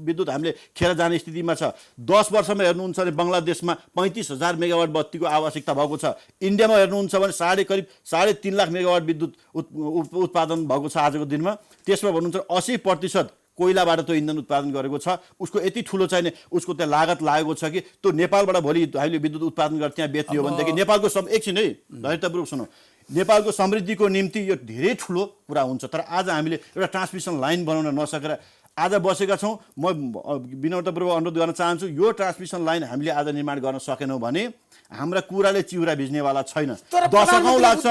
विद्युत हामीले खेर जाने स्थितिमा छ। 10 वर्षमा हेर्नुहुन्छ भने बङ्गलादेशमा 35,000 मेगावाट बत्तीको आवश्यकता भएको छ। इन्डियामा हेर्नुहुन्छ भने करिब 3.5 लाख मेगावाट विद्युत उत्पादन भएको छ आजको दिनमा। त्यसमा भन्नुहुन्छ 80% कोइलाबाट त्यो इन्धन उत्पादन गरेको छ। उसको यति ठुलो चाहिने उसको त्यहाँ लागत लागेको छ कि त्यो नेपालबाट भोलि हामीले विद्युत उत्पादन गरेर त्यहाँ बेच्ने हो भनेदेखि नेपालको एकछिन है धैर्यतापूर्वक सुनौँ, नेपालको समृद्धिको निम्ति यो धेरै ठुलो कुरा हुन्छ। तर आज हामीले एउटा ट्रान्समिसन लाइन बनाउन नसकेर आज बसेका छौँ। म विनम्रतापूर्वक अनुरोध गर्न चाहन्छु, यो ट्रान्समिसन लाइन हामीले आज निर्माण गर्न सकेनौँ भने हाम्रा कुराले चिउरा भिज्नेवाला छैन। दशकौँ लाग्छ।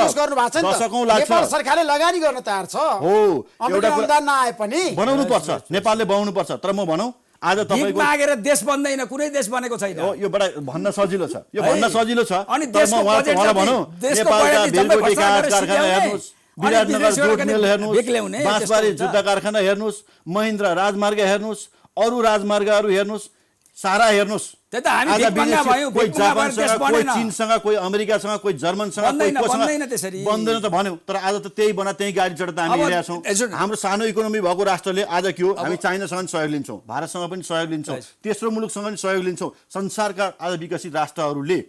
सरकारले लगानी गर्न तयार छ, हो एउटा अनुदान नआए पनि बनाउनु पर्छ, नेपालले बनाउनु पर्छ। तर म भनौँ आज तपाईको मागेर देश बन्दैन, कुनै देश बनेको छैन। यो बडा भन्न सजिलो छ, यो भन्न सजिलो छ। अनि देशको बजेट भनौँ नेपालका भेलकोटी कारखाना हेर्नुहोस्, विराटनगर जुट मिल हेर्नुहोस्, बाँसबारी जुत्ता कारखाना हेर्नुहोस्, महेन्द्र राजमार्ग हेर्नुहोस्, अरू राजमार्गहरू हेर्नुहोस्, सारा हेर्नुहोस्। कोही जापानसँग, कोही चीनसँग, कोही अमेरिकासँग, कोही जर्मनसँग, बन्दैन त भन्यो। तर आज त त्यही बना त्यही गाडी चढ्दा हामी हिँडेका छौँ। हाम्रो सानो इकोनोमी भएको राष्ट्रले आज के हो, हामी चाइनासँग पनि सहयोग लिन्छौँ, भारतसँग पनि सहयोग लिन्छौँ, तेस्रो मुलुकसँग पनि सहयोग लिन्छौँ। संसारका आज विकसित राष्ट्रहरूले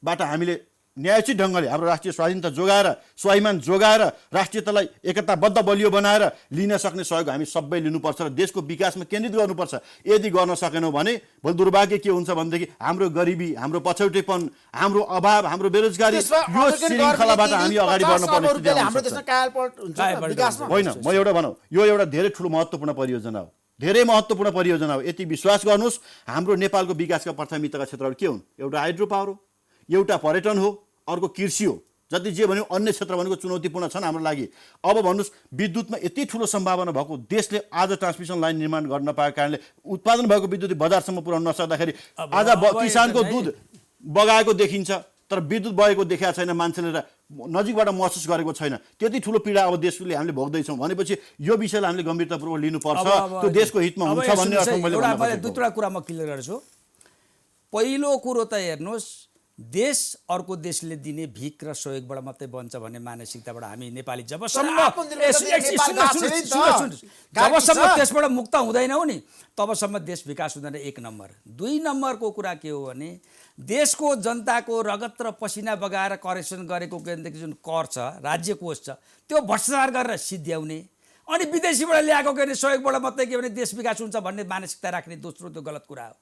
बाट हामीले न्यायोचित ढङ्गले हाम्रो राष्ट्रिय स्वाधीनता जोगाएर स्वाभिमान जोगाएर राष्ट्रियतालाई एकताबद्ध बलियो बनाएर लिन सक्ने सहयोग हामी सबै लिनुपर्छ र देशको विकासमा केन्द्रित गर्नुपर्छ। यदि गर्न सकेनौँ भने भोलि दुर्भाग्य के हुन्छ भनेदेखि हाम्रो गरिबी, हाम्रो पछौटेपन, हाम्रो अभाव, हाम्रो बेरोजगारी, यो श्रृङ्खलाबाट हामी अगाडि बढ्नुपर्ने स्थिति आउँछ। होइन, म एउटा भनौँ, यो एउटा धेरै ठुलो महत्त्वपूर्ण परियोजना हो, धेरै महत्त्वपूर्ण परियोजना हो। यति विश्वास गर्नुहोस्, हाम्रो नेपालको विकासका प्राथमिकताका क्षेत्रहरू के हुन्? एउटा हाइड्रो पावर हो, एउटा पर्यटन हो, अर्को कृषि हो। जति जे भन्यो अन्य क्षेत्र भनेको चुनौतीपूर्ण छन् हाम्रो लागि। अब भन्नुहोस्, विद्युतमा यति ठुलो सम्भावना भएको देशले आज ट्रान्समिसन लाइन निर्माण गर्न नपाएको कारणले उत्पादन भएको विद्युत बजारसम्म पुर्याउन नसक्दाखेरि आज किसानको दुध बगाएको देखिन्छ, तर विद्युत बगेको देखाएको छैन, मान्छेले नजिकबाट महसुस गरेको छैन। त्यति ठुलो पीडा अब देशले हामीले भोग्दैछौँ भनेपछि यो विषयलाई हामीले गम्भीरतापूर्वक लिनुपर्छ। त्यो देशको हितमा हुन्छ भन्ने अर्थमा मैले भन्न खोजेको। दुईवटा कुरा म क्लियर गर्छु। पहिलो कुरो त हेर्नुहोस्, देश अर्को देशले दिने भिख र सहयोगबाट मात्रै बन्छ भन्ने मानसिकताबाट हामी नेपाली जबसम्म त्यसबाट मुक्त हुँदैनौँ नि तबसम्म देश विकास हुँदैन। एक नम्बर। दुई नम्बरको कुरा के हो भने देशको जनताको रगत र पसिना बगाएर करेक्सन गरेको जुन कर छ, राज्य कोष छ, त्यो भ्रष्टाचार गरेर सिद्ध्याउने अनि विदेशीबाट ल्याएको के भने सहयोगबाट मात्रै के भने देश विकास हुन्छ भन्ने मानसिकता राख्ने दोस्रो त्यो गलत कुरा हो।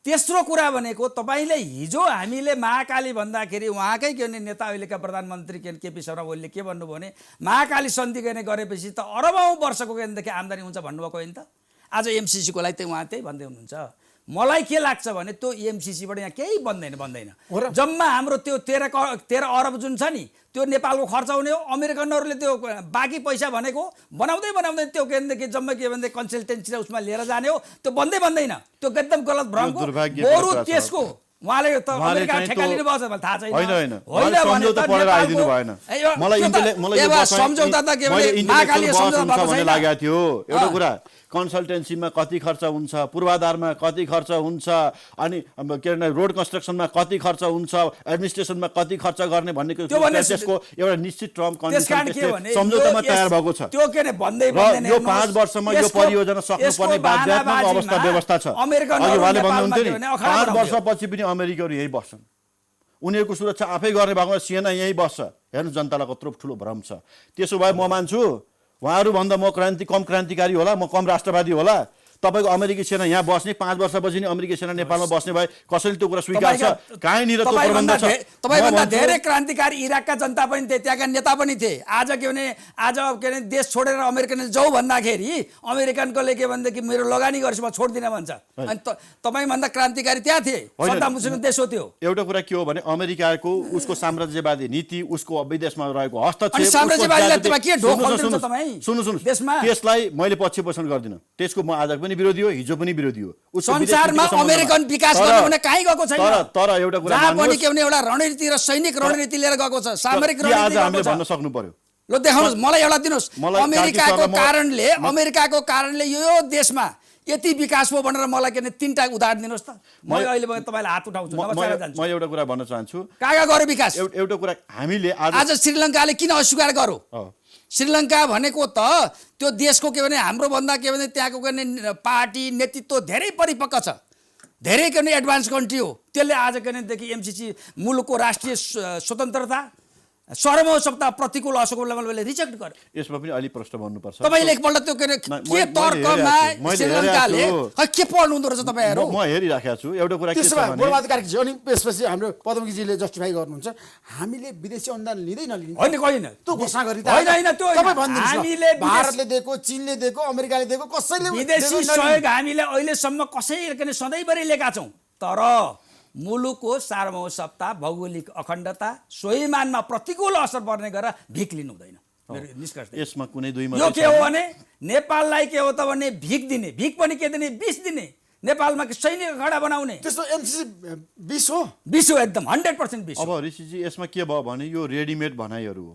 तेस्रो कुरा भनेको तपाईँले हिजो हामीले महाकाली भन्दाखेरि उहाँकै के भने नेता अहिलेका प्रधानमन्त्री केपी शर्मा ओलीले के भन्नुभयो भने महाकाली सन्धि गरेपछि त अरबौँ वर्षको के भनेदेखि आम्दानी हुन्छ भन्नुभएको होइन त। आज एमसिसीको लागि उहाँ त्यही भन्दै हुनुहुन्छ। मलाई के लाग्छ भने त्यो एमसिसीबाट यहाँ केही बन्दैन। जम्मा हाम्रो त्यो 13 अरब जुन छ नि त्यो नेपालको खर्च हुने हो। अमेरिकनहरूले त्यो बाँकी पैसा भनेको बनाउँदै त्यो के भनेदेखि जम्मै के भन्दै कन्सल्टेन्सी उसमा लिएर जाने हो। त्यो बन्दैन। त्यो एकदम गलत भ्रम हो। बरु त्यसको उहाँले त अमेरिका ठेक्का लिनु भएको छ भने थाहा छैन। सम्झौता पढेर आइदिनु भएन। मलाई सम्झौता त के भने महाकाली सम्झौता भन्ने लागेको थियो। एउटा कुरा, कन्सल्टेन्सीमा कति खर्च हुन्छ, पूर्वाधारमा कति खर्च हुन्छ, अनि के अरे रोड कन्स्ट्रक्सनमा कति खर्च हुन्छ, एडमिनिस्ट्रेसनमा कति खर्च गर्ने भन्ने त्यसको एउटा निश्चित टर्म कन्डिसन सम्झौतामा तयार भएको छ। त्यो के भन्दै यो 5 वर्षमा यो परियोजना सक्नुपर्ने बाध्यात्मक अवस्था व्यवस्था छ। अघि उहाँले भन्नुहुन्थ्यो नि 5 वर्षपछि पनि अमेरिकाहरू यही बस्छन्, उनीहरूको सुरक्षा आफै गर्ने भएको सेना यही बस्छ। हेर्नु जनतालाई कत्रो ठुलो भ्रम छ। त्यसो भए म मान्छु उहाँहरूभन्दा म कम क्रान्तिकारी होला, म कम राष्ट्रवादी होला। तपाईँको अमेरिकी सेना यहाँ बस्ने 5 वर्षपछि नि अमेरिकी सेना नेपालमा बस्ने भए कसैले त्यो कुरा स्वीकार छ? कहीँनिर त्यो प्रबन्ध छ? तपाईँभन्दा धेरै क्रान्तिकारी इराकका जनता पनि थिए, त्यहाँका नेता पनि थिए। आज के भने देश छोडेर अमेरिकनले जाऊ भन्दाखेरि अमेरिकनकोले के भनेदेखि मेरो लगानी गरेपछि म छोड्दिनँ भन्छ। अनि तपाईँभन्दा क्रान्तिकारी त्यहाँ थिए, सद्दाम हुसेनको देश हो त्यो। एउटा कुरा के हो भने अमेरिकाको उसको साम्राज्यवादी नीति, उसको विदेशमा रहेको हस्तक्षेप, त्यसलाई मैले पक्ष पोषण गर्दिनँ। त्यसको म आज पनि विरोधी हो, हिजो पनि विरोधी हो। संसारमा अमेरिकन विकास गर्ने भने कहीँ गएको छैन। तर एउटा कुरा पनि के भने एउटा रणनीति र सैनिक रणनीति लिएर गएको छ, सामरिक रणनीति हामीले भन्न सक्नु पर्यो। ल देखाउनुहोस्, मलाई एउटा दिनुहोस्। अमेरिकाको कारणले यो देशमा यति विकास भयो भनेर मलाई के 3टा उदाहरण दिनुहोस् त। म अहिले तपाईँलाई हात उठाउँछु। म एउटा कुरा भन्न चाहन्छु। कहाँ गयो विकास? एउटा कुरा हामीले आज श्रीलङ्काले किन अस्वीकार गर्यो? श्रीलङ्का भनेको त त्यो देशको के भने हाम्रो भन्दा के भने त्यहाँको पार्टी नेतृत्व धेरै परिपक्व छ, धेरै के भने एडभान्स कन्ट्री हो। त्यसले आज के भनेदेखि एमसिसी मुलुकको राष्ट्रिय स्वतन्त्रता सर्वौं सप्ताह प्रतिकूल असकुल लेभलले रिजेक्ट गर्यो। यसमा पनि अलि प्रश्न भन्नुपर्छ। तपाईँले एकपल्ट त्यो के तर्कमा श्रीलङ्काले के पढ्नु हुँदो रहेछ तपाईँहरू? म हेरिराखेको छु। एउटा कुरा के छ भने अनि त्यसपछि हाम्रो पदमजीले जस्टिफाई गर्नुहुन्छ हामीले विदेशी अनुदान लिँदै नलिने होइन त्यो घोषणा गरी होइन त्यो हामीले भारतले दिएको, चीनले दिएको, अमेरिकाले दिएको कसैले विदेशी सहयोग हामीले अहिलेसम्म कसैले सधैँभरि लिएका छौँ। तर मुलुकको सार्वभौमसत्ता, भौगोलिक अखण्डता, स्वाभिमानमा प्रतिकूल असर पर्ने गरेर भिख लिनु हुँदैन। मेरो निष्कर्ष यसमा कुनै दुई यो के हो भने नेपाललाई के हो त भने भिख दिने, भिख पनि के दिने 20 दिने, नेपालमा सैनिक खडा बनाउने। त्यस्तो एमसिसी 20 हो एकदम 100% 20। अब ऋषिजी यसमा के भयो भने यो रेडिमेड भनाइहरू हो।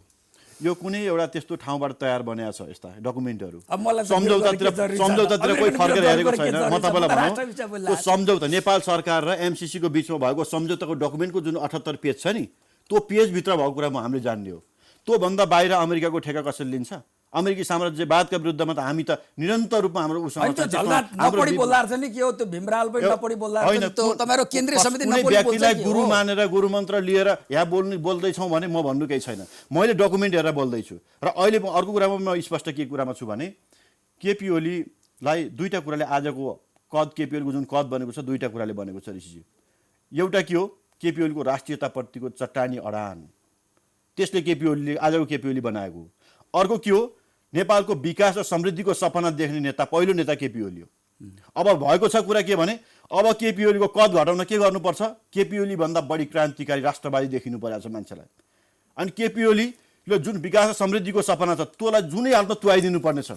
यो कुनै एउटा त्यस्तो ठाउँबाट तयार बनेको छ यस्ता डकुमेन्टहरू। सम्झौतातिर कोही फर्केर हेरेको छैन। म तपाईँलाई भनौँ, त्यो सम्झौता नेपाल सरकार र एमसिसीको बिचमा भएको सम्झौताको डकुमेन्टको जुन 78 पेज छ नि, त्यो पेजभित्र भएको कुरा हामीले जान्ने हो। त्योभन्दा बाहिर अमेरिकाको ठेका कसैले लिन्छ? अमेरिकी साम्राज्यवादका विरुद्धमा त हामी त निरन्तर रूपमा हाम्रो होइन त्यो झल्दा नपढी बोल्दा रहेछ नि के हो त्यो भीमराल पनि नपढी बोल्दा रहेछ नि, त्यो तपाईँहरू केन्द्रीय समिति कुनै नपढी बोल्छ व्यक्तिलाई कि गुरु हो? मानेर गुरु मन्त्र लिएर यहाँ बोल्दैछौँ भने म भन्नु केही छैन। मैले डकुमेन्ट हेरेर बोल्दैछु। र अहिले अर्को कुरामा म स्पष्ट के कुरामा छु भने केपी ओलीलाई दुईटा कुराले आजको कद, केपी ओलीको जुन कद बनेको छ दुईटा कुराले बनेको छ ऋषिजी। एउटा के हो, केपी ओलीको राष्ट्रियताप्रतिको चट्टानी अडान, त्यसले केपी ओलीले आजको केपी ओली बनाएको। अर्को के हो, नेपालको विकास र समृद्धिको सपना देख्ने नेता पहिलो नेता केपी ओली हो। अब भएको छ कुरा के भने अब केपी ओलीको कद घटाउन के गर्नुपर्छ, केपी ओली भन्दा बढी क्रान्तिकारी राष्ट्रवादी देखिनु परेको छ मान्छेलाई। अनि केपी ओलीले जुन विकास र समृद्धिको सपना छ त्यसलाई जुनै हालतमा तुहाइदिनु पर्नेछ।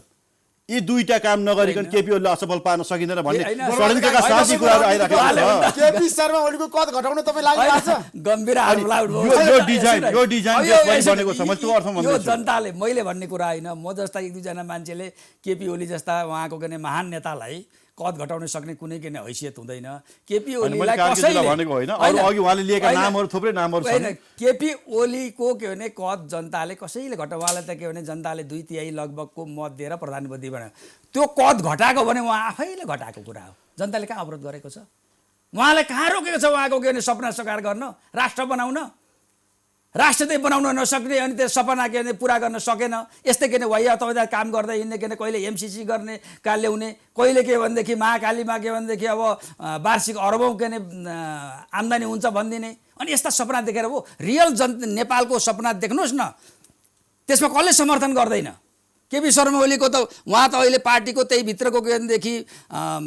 यी दुईटा काम नगरिकन केपी ओलीलाई असफल पार्न सकिँदैन भन्ने षड्यन्त्रका साथी कुराहरू आइराखेको छ। केपी शर्मा ओलीको कद घटाउन तपाईँ लाग्नु भएको छ? गम्भीर आरोप यो डिजाइन देशभरि बनेको छ। मैले त्यो अर्थमा यो भन्दैछु। जनताले, मैले भन्ने कुरा होइन, म जस्ता एक दुईजना मान्छेले केपी ओली जस्ता उहाँको के अरे महान नेतालाई कद घटाउन सक्ने कुनै के हैसियत हुँदैन। केपी ओलीलाई कसैले भनेको होइन, अरु अघि उहाँले लिएका नामहरू थुप्रै नामहरू छन्। केपी ओलीको के भने कद जनताले कसैले उहाँलाई त के भने जनताले 2/3 लगभगको मत दिएर प्रधानमन्त्री बनायो। त्यो कद घटाएको भने उहाँ आफैले घटाएको कुरा हो। जनताले कहाँ अवरोध गरेको छ? उहाँलाई कहाँ रोकेको छ उहाँको के भने सपना साकार गर्न, राष्ट्र बनाउन? राष्ट्र चाहिँ बनाउन नसक्ने अनि त्यो सपना के भने पुरा गर्न सकेन। यस्तै के भने वाइया तपाईँ काम गर्दै हिँड्ने के भने कहिले एमसिसी गर्ने का ल्याउने, कहिले के भनेदेखि महाकालीमा के भनेदेखि अब वार्षिक अरबौँ के भने आम्दानी हुन्छ भनिदिने। अनि यस्ता सपना देखेर हो रियल नेपालको सपना देख्नुहोस् न, त्यसमा कसले समर्थन गर्दैन? केपी शर्मा ओलीको त उहाँ त अहिले पार्टीको त्यही भित्रको के भनेदेखि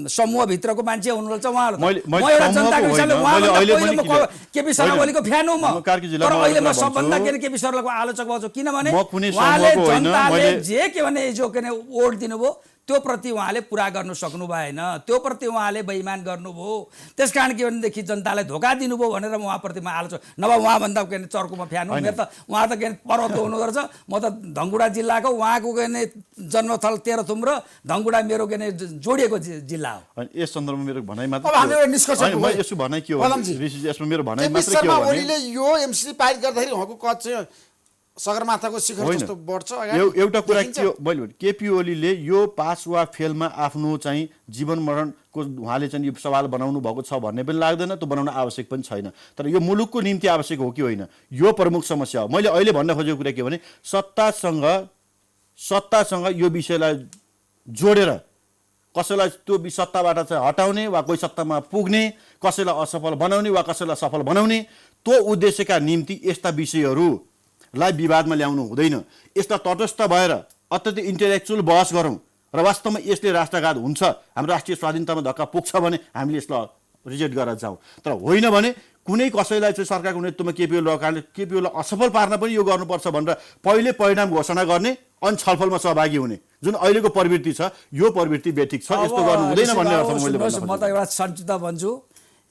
समूहभित्रको मान्छे हुनुहुन्छ उहाँहरू। म एउटा जनताको हिसाबले केपी शर्मा ओलीको फ्यान हो म, तर अहिले म सबभन्दा के केपी शर्माको आलोचक भएको छु। किनभने उहाँले जनताले जे के भने जो के वोट दिनुभयो त्यो प्रति उहाँले पुरा गर्नु सक्नु भएन, त्यो प्रति उहाँले बेइमान गर्नुभयो। त्यसकारण के भनेदेखि जनतालाई धोका दिनुभयो भनेर म उहाँप्रति म आलोचक, नभए उहाँभन्दा के चर्कोमा फ्यान हो। मेरो त उहाँ त के पर्वतको हुनुहुँदो रहेछ, म त धनकुटा जिल्लाको, उहाँको के जन्मस्थल तेह्रथुम र धनकुटा मेरो के जोडिएको जिल्ला हो। अनि यस सन्दर्भमा मेरो भनाइ मात्र अब हामी एउटा निष्कर्ष म यसो भनाइ के हो यसमा मेरो भनाइ केपी मात्र के शर्मा हो भने ओलीले यो एमसिसी पारित गर्दाखेरि उहाँको कद चाहिँ सगरमाथाको शिखर जस्तो बढ्छ अगाडि। एउटा कुरा के हो, मैले केपी ओलीले यो पास वा फेलमा आफ्नो चाहिँ जीवन मरणको उहाँले चाहिँ यो सवाल बनाउनु भएको छ भन्ने पनि लाग्दैन, त्यो बनाउन आवश्यक पनि छैन। तर यो मुलुकको निम्ति आवश्यक हो कि होइन यो प्रमुख समस्या हो। मैले अहिले भन्न खोजेको कुरा के भने सत्तासँग यो विषयलाई जोडेर कसैलाई त्यो सत्ताबाट चाहिँ हटाउने वा कोही सत्तामा पुग्ने, कसैलाई असफल बनाउने वा कसैलाई सफल बनाउने, त्यो उद्देश्यका निम्ति यस्ता विषयहरूलाई विवादमा ल्याउनु हुँदैन। यसलाई तटस्थ भएर अत्यन्तै इन्टेलेक्चुअल बहस गरौँ र वास्तवमा यसले राष्ट्रघात हुन्छ, हाम्रो राष्ट्रिय स्वाधीनतामा धक्का पुग्छ भने हामीले यसलाई रिजेक्ट गरेर जाउँ। तर होइन भने कुनै कसैलाई चाहिँ सरकारको नेतृत्वमा केपी ओलीलाई असफल पार्न पनि यो गर्नुपर्छ भनेर पहिले परिणाम घोषणा गर्ने अनि छलफलमा सहभागी हुने जुन अहिलेको प्रवृत्ति छ, यो प्रवृत्ति बेठिक छ, यस्तो गर्नु हुँदैन भन्ने अर्थमा मैले भन्न खोजेको। म त एउटा संक्षिप्त भन्छु,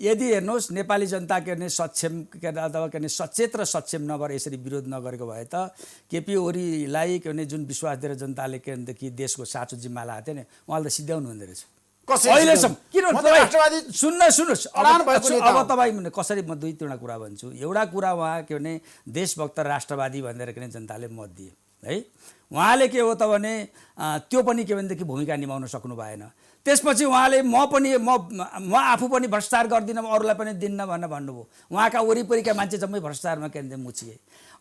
यदि हेर्नुहोस् नेपाली जनता के भने सक्षम अथवा के भने सचेत र सक्षम नभएर यसरी विरोध नगरेको भए त केपी ओलीलाई के भने जुन विश्वास दिएर जनताले के भनेदेखि देशको साँचो जिम्मा लगाएको थियो नि उहाँले त सिध्याउनु हुँदो रहेछ अहिलेसम्म। किन सुन्नुहोस् अब तपाईँ कसरी, म 2-3 कुरा भन्छु। एउटा कुरा उहाँ के भने देशभक्त राष्ट्रवादी भनेर के भने जनताले मत दिए है, उहाँले के हो त भने त्यो पनि के भनेदेखि भूमिका निभाउन सक्नु भएन। त्यसपछि उहाँले म आफू पनि भ्रष्टाचार गर्दिनँ, अरूलाई पनि दिन्न भनेर भन्नुभयो। उहाँका वरिपरिका मान्छे जम्मै भ्रष्टाचारमा के भने मुछिए।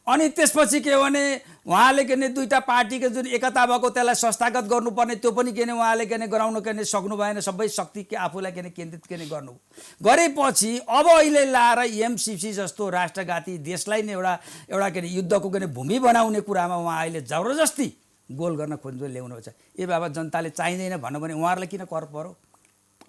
अनि त्यसपछि के भने उहाँले के भने दुईटा पार्टीको जुन एकता भएको त्यसलाई संस्थागत गर्नुपर्ने त्यो पनि के भने उहाँले के भने गराउन के भने सक्नु भएन। सबै शक्ति के आफूलाई के भने केन्द्रित के भने गर्नु गरेपछि अब अहिले लाएर एमसिसी जस्तो राष्ट्रघाती देशलाई नै एउटा के भने युद्धको के भने भूमि बनाउने कुरामा उहाँ अहिले जबरजस्ती गोल गर्न खोज्नु ल्याउनु छ। ए बाबा जनताले चाहिँदैन भन्नु भने उहाँहरूलाई किन कर पर्यो?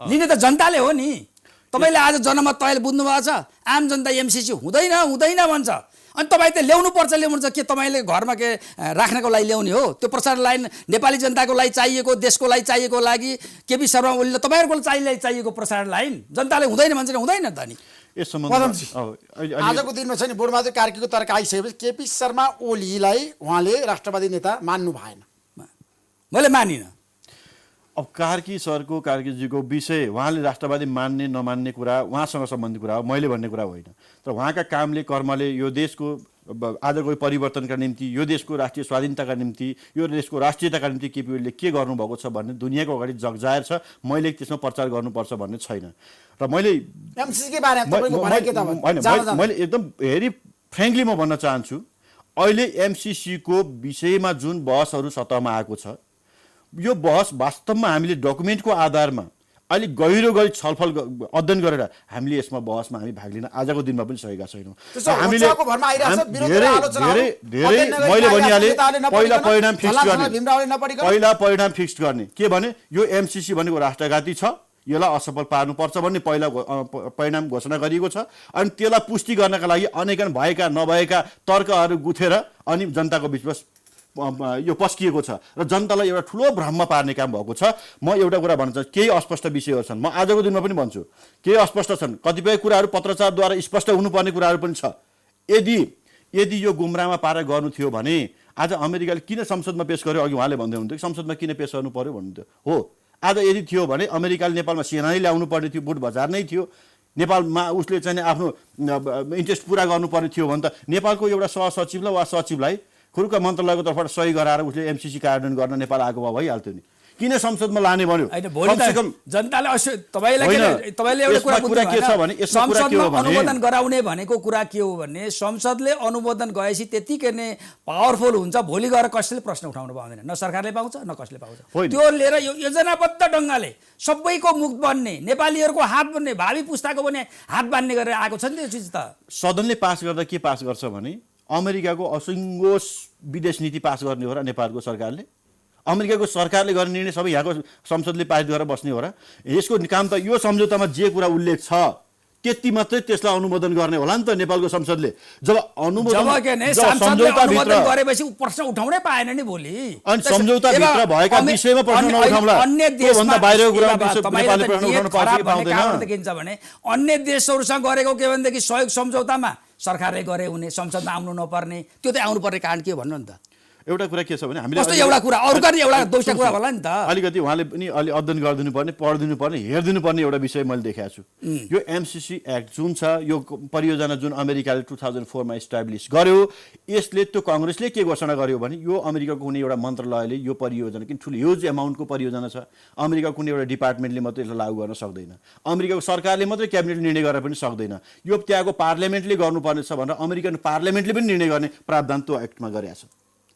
लिने त जनताले हो नि। तपाईँले आज जनमत तपाईँले बुझ्नु भएको छ, आम जनता एमसिसी हुँदैन भन्छ, अनि तपाईँ त ल्याउनुपर्छ के तपाईँले घरमा के राख्नको लागि ल्याउने हो? त्यो प्रसारण लाइन नेपाली जनताको लागि चाहिएको, देशको लागि चाहिएको लागि केपी शर्मा ओलीले तपाईँहरूको चाहिएको प्रसारण लाइन जनताले हुँदैन भन्छ हुँदैन त नि। आजको दिनमा छ नि बोडबहादुर कार्कीको तर्क आइसकेपछि केपी शर्मा ओलीलाई उहाँले राष्ट्रवादी नेता मान्नु भएन। मैले मानिनँ। अब कार्कीजीको विषय उहाँले राष्ट्रवादी मान्ने नमान्ने कुरा उहाँसँग सम्बन्धित कुरा हो, मैले भन्ने कुरा होइन। तर उहाँका कामले कर्मले यो देशको आजको परिवर्तनका निम्ति, यो देशको राष्ट्रिय स्वाधीनताका निम्ति, यो देशको राष्ट्रियताका निम्ति केपीओलीले के गर्नुभएको छ भन्ने दुनियाँको अगाडि जगजाहेर छ। मैले त्यसमा प्रचार गर्नुपर्छ भन्ने छैन। र मैले एमसीसीकै बारेमा तपाईँको भनाइ के त हो? होइन, मैले एकदम भेरी फ्रेङ्कली म भन्न चाहन्छु, अहिले एमसीसीको विषयमा जुन बहसहरू सतहमा आएको छ, यो बहस वास्तवमा हामीले डकुमेन्टको आधारमा अहिले गहिरो गरी छलफल अध्ययन गरेर हामीले यसमा बहसमा हामी भाग लिन आजको दिनमा पनि सकेका छैनौँ। हामीले धेरै मैले भनिहालेँ, पहिला परिणाम फिक्स गर्ने के भने यो एमसीसी भनेको राष्ट्रघाती छ, यसलाई असफल पार्नुपर्छ भन्ने पहिला परिणाम घोषणा गरिएको छ। अनि त्यसलाई पुष्टि गर्नका लागि अनेकन भएका नभएका तर्कहरू गुथेर अनि जनताको बिचमा यो पस्किएको छ र जनतालाई एउटा ठुलो भ्रममा पार्ने काम भएको छ। म एउटा कुरा भन्न चाहन्छु, केही अस्पष्ट विषयहरू छन्, म आजको दिनमा पनि भन्छु केही अस्पष्ट छन्, कतिपय कुराहरू पत्रचारद्वारा स्पष्ट हुनुपर्ने कुराहरू पनि छ। यदि यो गुमराहमा पारेर गर्नु थियो भने आज अमेरिकाले किन संसदमा पेश गर्यो, अघि उहाँले भन्दै हुनुहुन्थ्यो संसदमा किन पेश गर्नु पर्यो भन्नुहुन्थ्यो। हो, आज यदि थियो भने अमेरिकाले नेपालमा सेना नै ल्याउनु पर्ने थियो, बुट बजार नै थियो, नेपालमा उसले चाहिँ आफ्नो इन्ट्रेस्ट पुरा गर्नुपर्ने थियो भने त नेपालको एउटा सहसचिवलाई वा सचिवलाई खुरुका मन्त्रालयको तर्फबाट सही गराएर उसले एमसीसी कार्यान्वयन गर्न नेपाल आएको भए भइहाल्थ्यो नि। किन संसदमा लाने भन्यो? जनताले तपाईले एउटा कुरा के छ भने संसदमा अनुमोदन गराउने भनेको कुरा के हो भने संसदले अनुमोदन गएपछि त्यतिकै नै पावरफुल हुन्छ, भोलि गएर कसैले प्रश्न उठाउनु पाउँदैन, न सरकारले पाउँछ न कसले पाउँछ। त्यो लिएर यो योजनाबद्ध ढङ्गले सबैको मुख बन्ने, नेपालीहरूको हात बन्ने, भावी पुस्ताको पनि हात बान्ने गरेर आएको छ नि त्यो चिज त। सदनले पास गर्दा के पास गर्छ भने अमेरिकाको असङ्गो विदेश नीति पास गर्ने हो र नेपालको सरकारले? अमेरिकाको सरकारले गर्ने निर्णय सबै यहाँको संसदले पारित गरेर बस्ने हो र? यसको काम त यो सम्झौतामा जे कुरा उल्लेख छ त्यति मात्रै त्यसलाई अनुमोदन गर्ने होला नि त नेपालको संसदले। जब अनुमोदन गरेपछि प्रश्न उठाउनै पाएन नि भोलि। अनि सम्झौताभित्र भएका विषयमा प्रश्न नउठाउला, त्योभन्दा बाहिरको कुरा नेपालले प्रश्न उठाउन पाउँछ कि पाउँदैन देखिन्छ भने अन्य देशहरूसँग गरेको के भनेदेखि सहयोग सम्झौतामा सरकारले गरे हुने, संसदमा आउनु नपर्ने, त्यो त आउनुपर्ने कारण के भन्नु नि त? एउटा कुरा के छ भने हामीले एउटा कुरा अरु गर्ने एउटा दोस्रो कुरा होला नि त। अलिकति उहाँले पनि अलि अध्ययन गरिदिनु पर्ने, पढिदिनु पर्ने, हेरिदिनु पर्ने एउटा विषय मैले देखाएको छु। यो एमसीसी एक्ट जुन छ, यो परियोजना जुन अमेरिकाले 2004 मा इस्टाब्लिस गर्यो, यसले त्यो कांग्रेसले के घोषणा गर्यो भने यो अमेरिकाको कुनै एउटा मन्त्रालयले यो परियोजना किन ठुलो ह्युज एमाउन्टको परियोजना छ, अमेरिकाको कुनै एउटा डिपार्टमेन्टले मात्रै यसलाई लागू गर्न सक्दैन, अमेरिकाको सरकारले मात्रै क्याबिनेटले निर्णय गरेर पनि सक्दैन, यो त्यहाँको पार्लियामेन्टले गर्नुपर्ने छ भनेर अमेरिकन पार्लियामेन्टले पनि निर्णय गर्ने प्रावधान त्यो एक्टमा गरेको छ।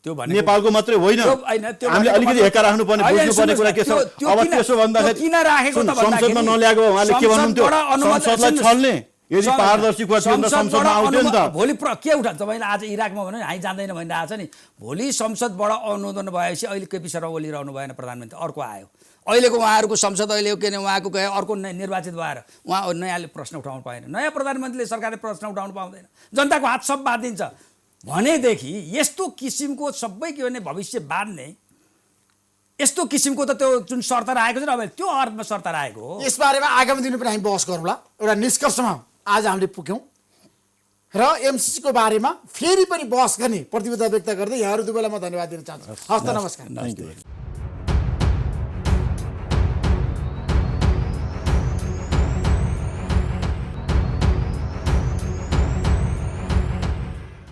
नेपालको मात्रै होइन, हामीले अलिकति हेक्का राख्नुपर्ने बुझ्नुपर्ने कुरा के छ। अब त्यसो भन्दाखेरि संसदमा नल्याएको उहाँले के भन्नुहुन्थ्यो, संसदलाई छल्ने, यदि पारदर्शी कुरा थियो भने संसदमा आउँथ्यो नि त। भोलि के उठान्छ तपाईँले आज इराकमा भन्नु हामी जान्दैन भनिरहेको छ नि, भोलि संसदबाट अनुमोदन भएपछि अहिले केपी शर्मा ओली रहनु भएन प्रधानमन्त्री, अर्को आयो, अहिलेको उहाँहरूको संसद अहिले के उहाँको गए अर्को निर्वाचित भएर उहाँ नयाँले प्रश्न उठाउनु पाएन, नयाँ प्रधानमन्त्रीले सरकारले प्रश्न उठाउनु पाउँदैन, जनताको हात सब बाँधिन्छ भनेदेखि यस्तो किसिमको सबै के भने भविष्य बाँध्ने यस्तो किसिमको त त्यो जुन शर्त राखेको छ अब त्यो अर्थमा शर्त राखेको हो। यसबारेमा आगामी दिनमा पनि हामी बहस गरौँला, एउटा निष्कर्षमा आज हामीले पुग्यौँ र एमसीसीको बारेमा फेरि पनि बहस गर्ने प्रतिबद्धता व्यक्त गर्दै यहाँहरू दुवैलाई म धन्यवाद दिन चाहन्छु। हस्त नमस्कार।